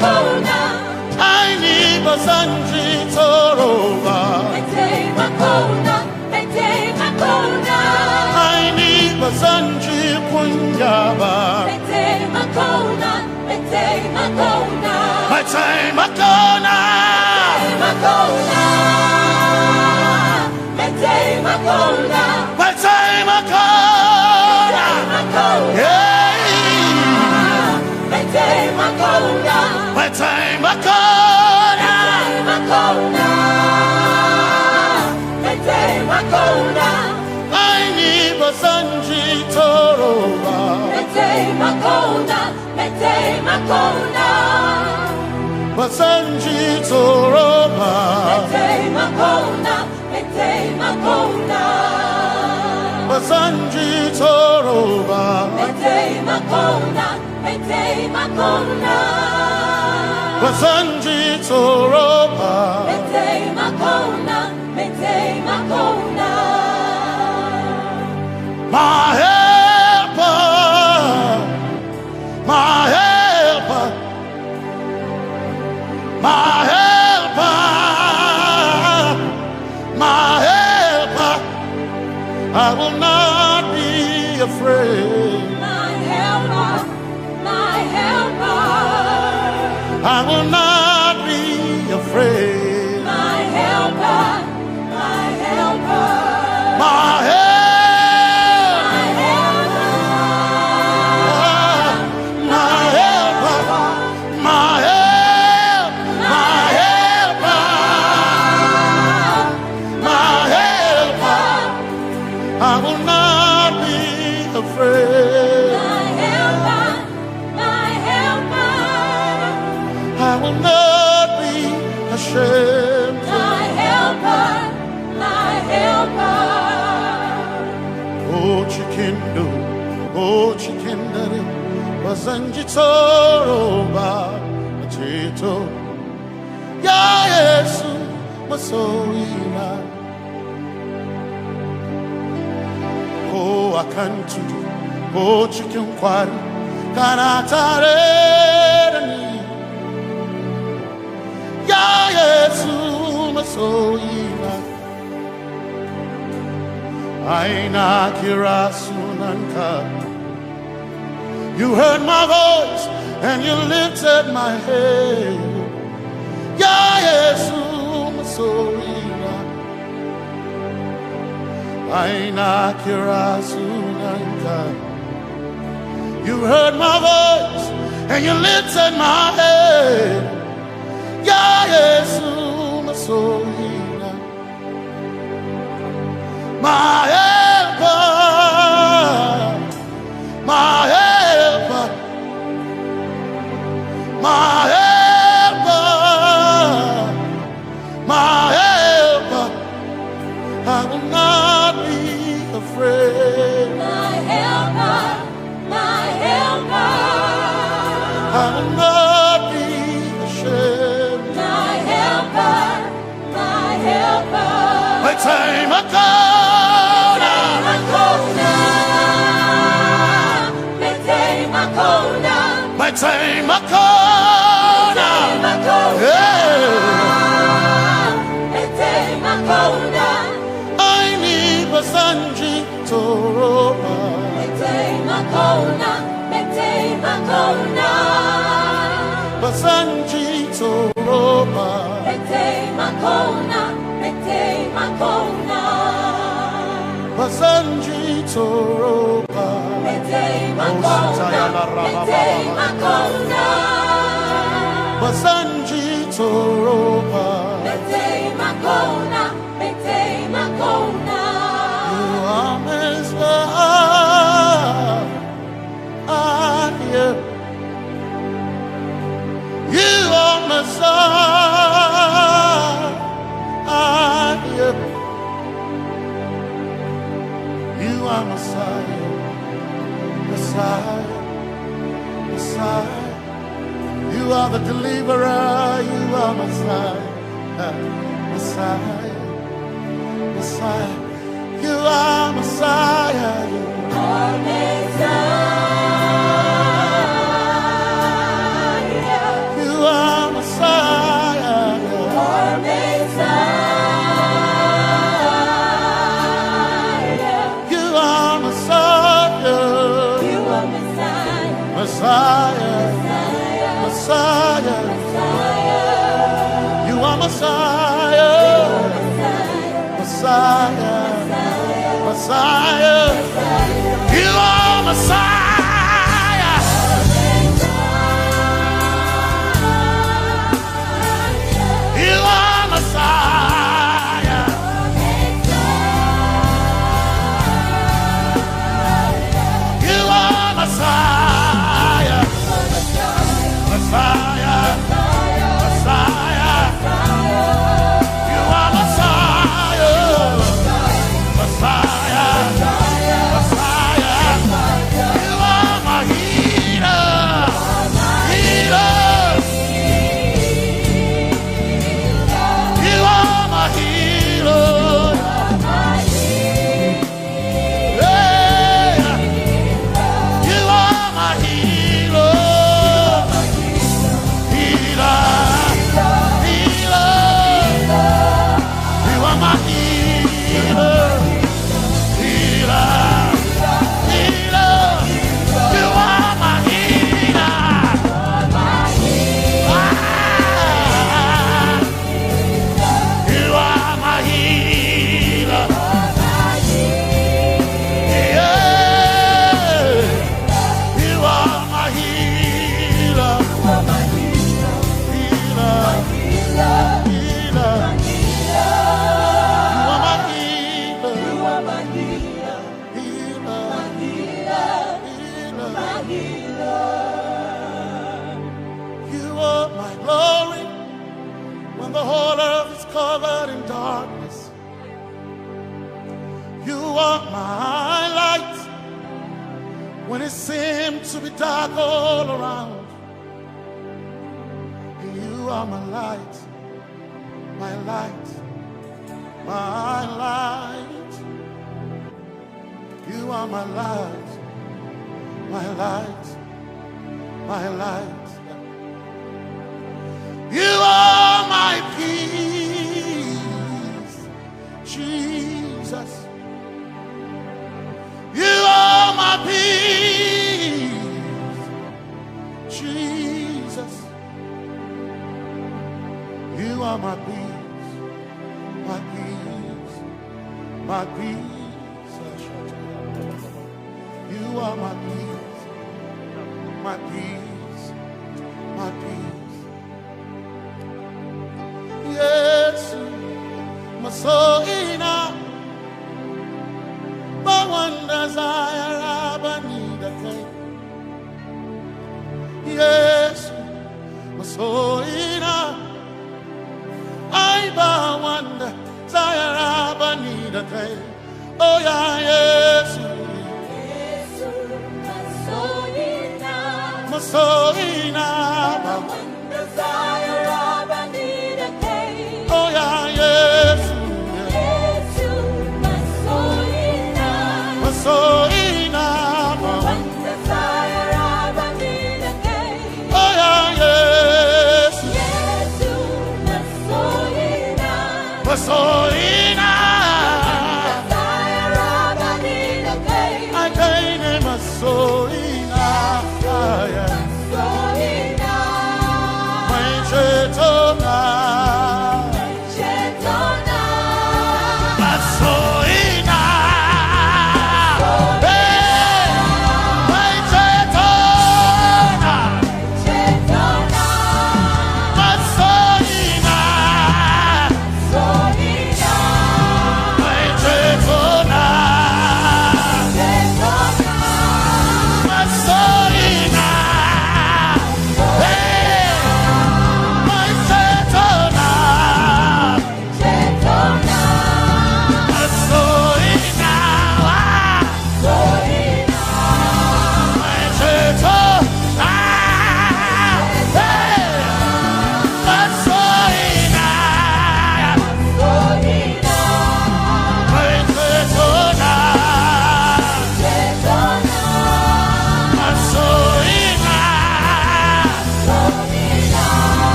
go now. I need Basanji Toroba. I need Basanji Punyaba. My time I go now. My time I go now. Yeah. My time I go now. My time I go now. I need Basanji Toroba. Basanji Toroba. Basanji Toroba. Basanji Toroba. My helper, my helper, my helper, my helper. I will not be afraid. My helper, my helper. I will not be afraid. My helper, my helper. My helper. I will not be afraid. My helper, my helper. I will not be ashamed. My helper, my helper. Oh, chikindo, oh, chikindare, Basanji Toroba, Chito, Ya Yesu, Masoina. Oh, I can't do. Oh, chicken quarry. Kanatare. Ya Yesu, Soila Aina Kirasunanka. You heard my voice and you lifted my head. Ya Yesu Soila Aina Kirasunanka. You heard my voice and you lifted my head. Ya Yesu Soila, my helper, my helper, my helper, my helper. I will not be afraid. My helper, my helper. I will not be ashamed. My helper, my helper. My time I go now. My time I go now. I need Basanji Toroba. Basanji Toroba. Basanji Toroba. Basanji Toroba. You are Messiah. You are Messiah. You are Messiah. Messiah. Messiah. You are the deliverer. You are Messiah. Messiah. Messiah. You are Messiah. You are Messiah. You are Messiah. You are Messiah. You are Messiah. You are Messiah. Messiah. Messiah. You are Messiah. Messiah. Messiah. You are Messiah. You are Messiah. You are Messiah. Messiah. Messiah. You are Messiah. Messiah. Messiah. You are my healer. Healer. You are my healer. Yeah. You are my healer. Healer. Healer. You are my healer. Healer. Healer. You are my healer. Ah. You are my healer. Yeah. You are my healer. Healer. Healer. You are my healer. Healer. You are my glory when the whole earth is covered in darkness. You are my light when it seems to be dark all around. You are my light, my light, my light. You are my light, my light, my light. You are my peace. You are my peace, my peace, my peace. You are my peace, my peace, my peace. Yes, my soul in a but one desire I need a thing. Yes, my soul in a I but one desire I need a thing. Oh yeah, yes, my soul in a one desire I need a thing. Oh yeah, yes. So enough, one desire I need again. Oh yeah, yes, yes, so enough, desire I need again. I gain him a so enough, so enough. My chetona,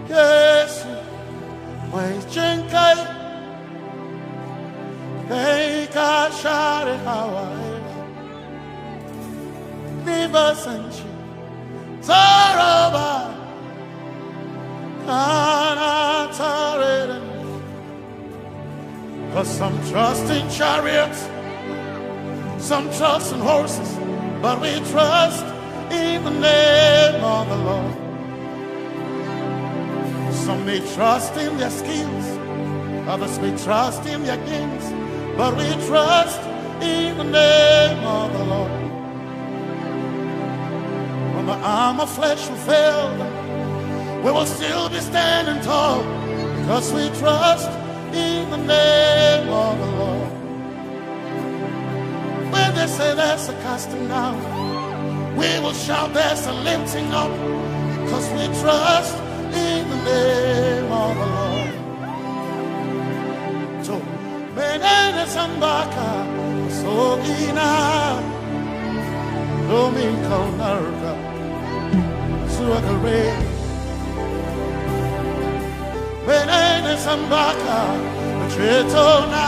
yes, my chenkai, Yeka share Hawaii, Liver Sanchi, Zaraba, Kanataren. Cause some trust in chariots, some trust in horses, but we trust in the name of the Lord. Some may trust in their skills, others may trust in their gains, but we trust in the name of the Lord. When the arm of flesh will fail, we will still be standing tall, because we trust in the name of the Lord. When they say there's a casting down, we will shout there's a lifting up, because we trust in the name of the Lord. So, Benene Sambaka, so ina, Domingo Narga, Suagare, Benene Sambaka, Chetona,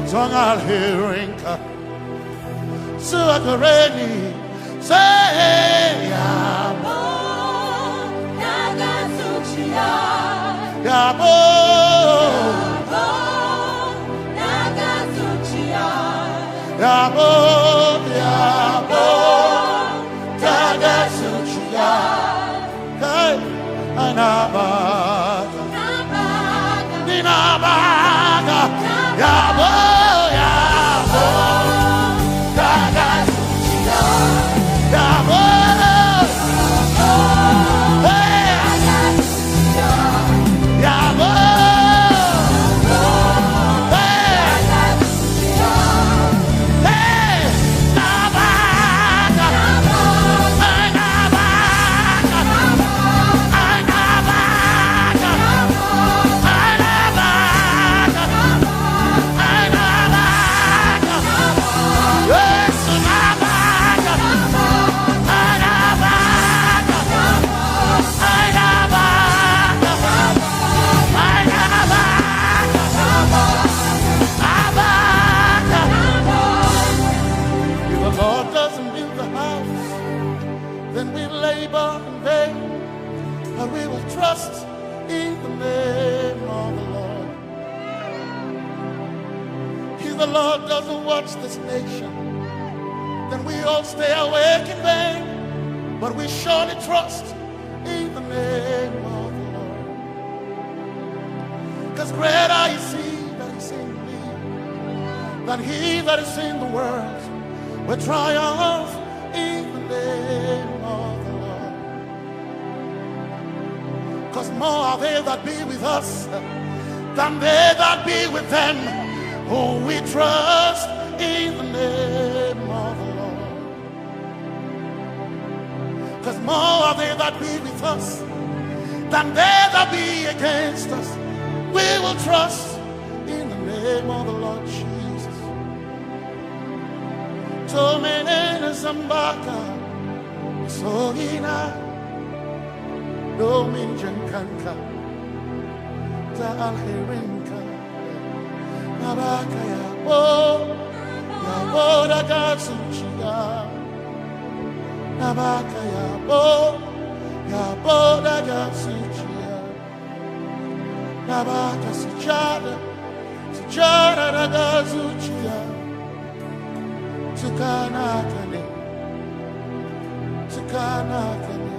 Tongal Hirinka, Suagareni, say, Yabo, Yabo, Yabo, Yabo, Tagatsuchiya, Hey, Anabaga, Ninabaga, Yabo, Yabo, Tagatsuchiya, Yabo, pain, but we will trust in the name of the Lord. If the Lord doesn't watch this nation, then we all stay awake in vain, but we surely trust in the name of the Lord. Because greater is He that is in me than he that is in the world. We triumph in the name of the Lord. Because more are they that be with us than they that be with them. Oh, we trust in the name of the Lord. Because more are they that be with us than they that be against us. We will trust in the name of the Lord Jesus. Tomenene Zambaka, Sohina, Dominjan Kanka, Ta Alherinka, Nabaka Yabo, Yaboda Gatsuchiya, Nabaka Yabo, Yaboda Gatsuchiya, Nabaka Sujada, Sujada Gatsuchiya. Tukanakane, Tukanakane.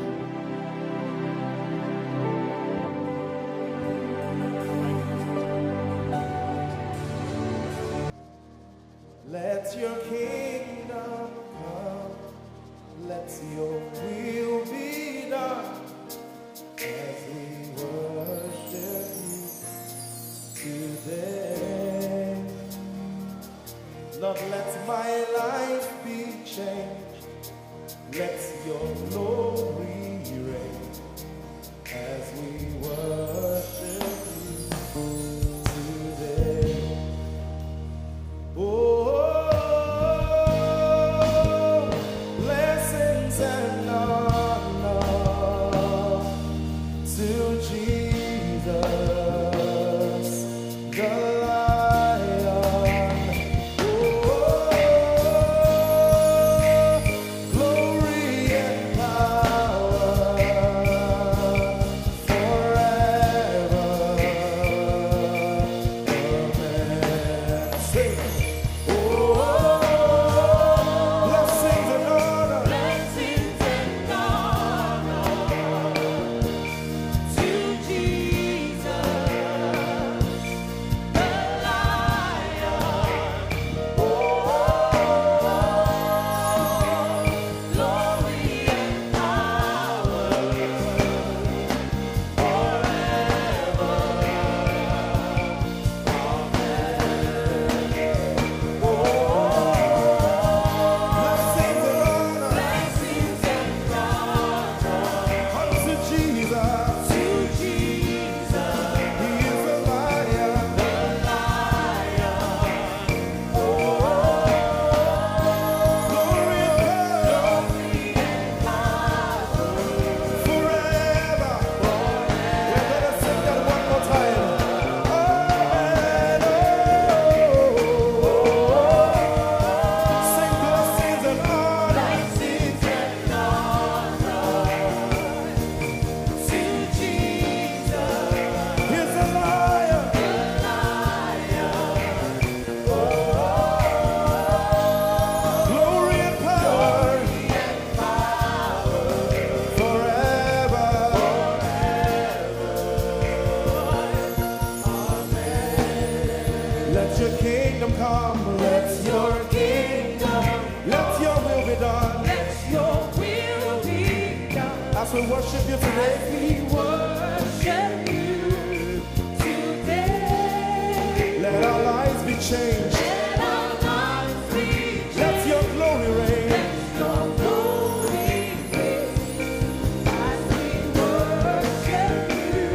Let your kingdom come, let your will be done, as we worship you today. Lord, let my life be changed. Let your glory reign as we worship you today. Oh, blessings and honor to Jesus, the we worship you today. We worship you today. Let our lives be changed. Let our lives be changed. Let your glory reign. Let your glory reign. As we worship you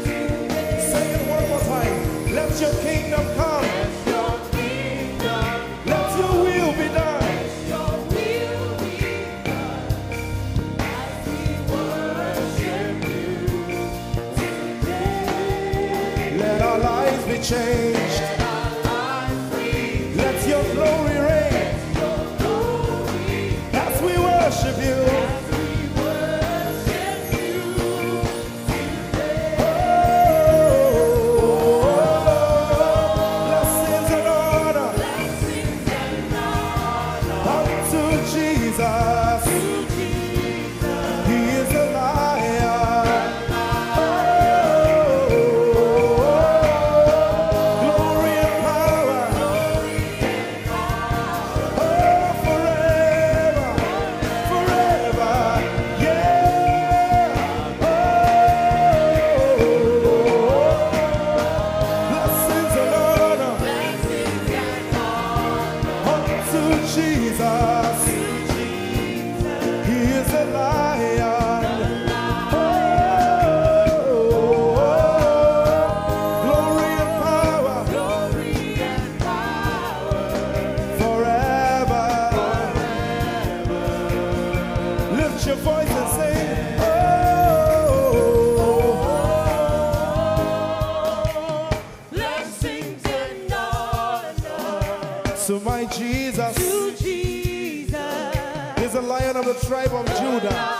today. Say it one more time. Let your kingdom come. Let your kingdom. Let your will be done. Changed. Let your glory reign as we worship you. of the tribe of Judah.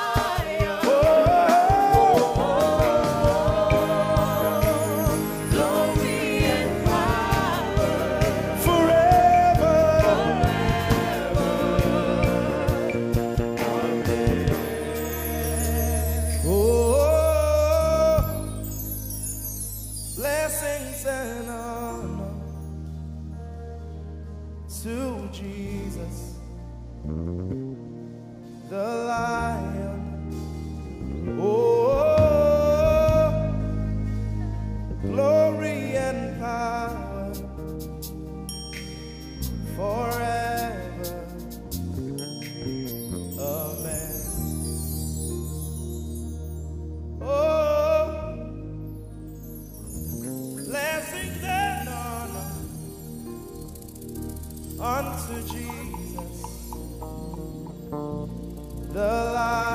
Unto Jesus, the light.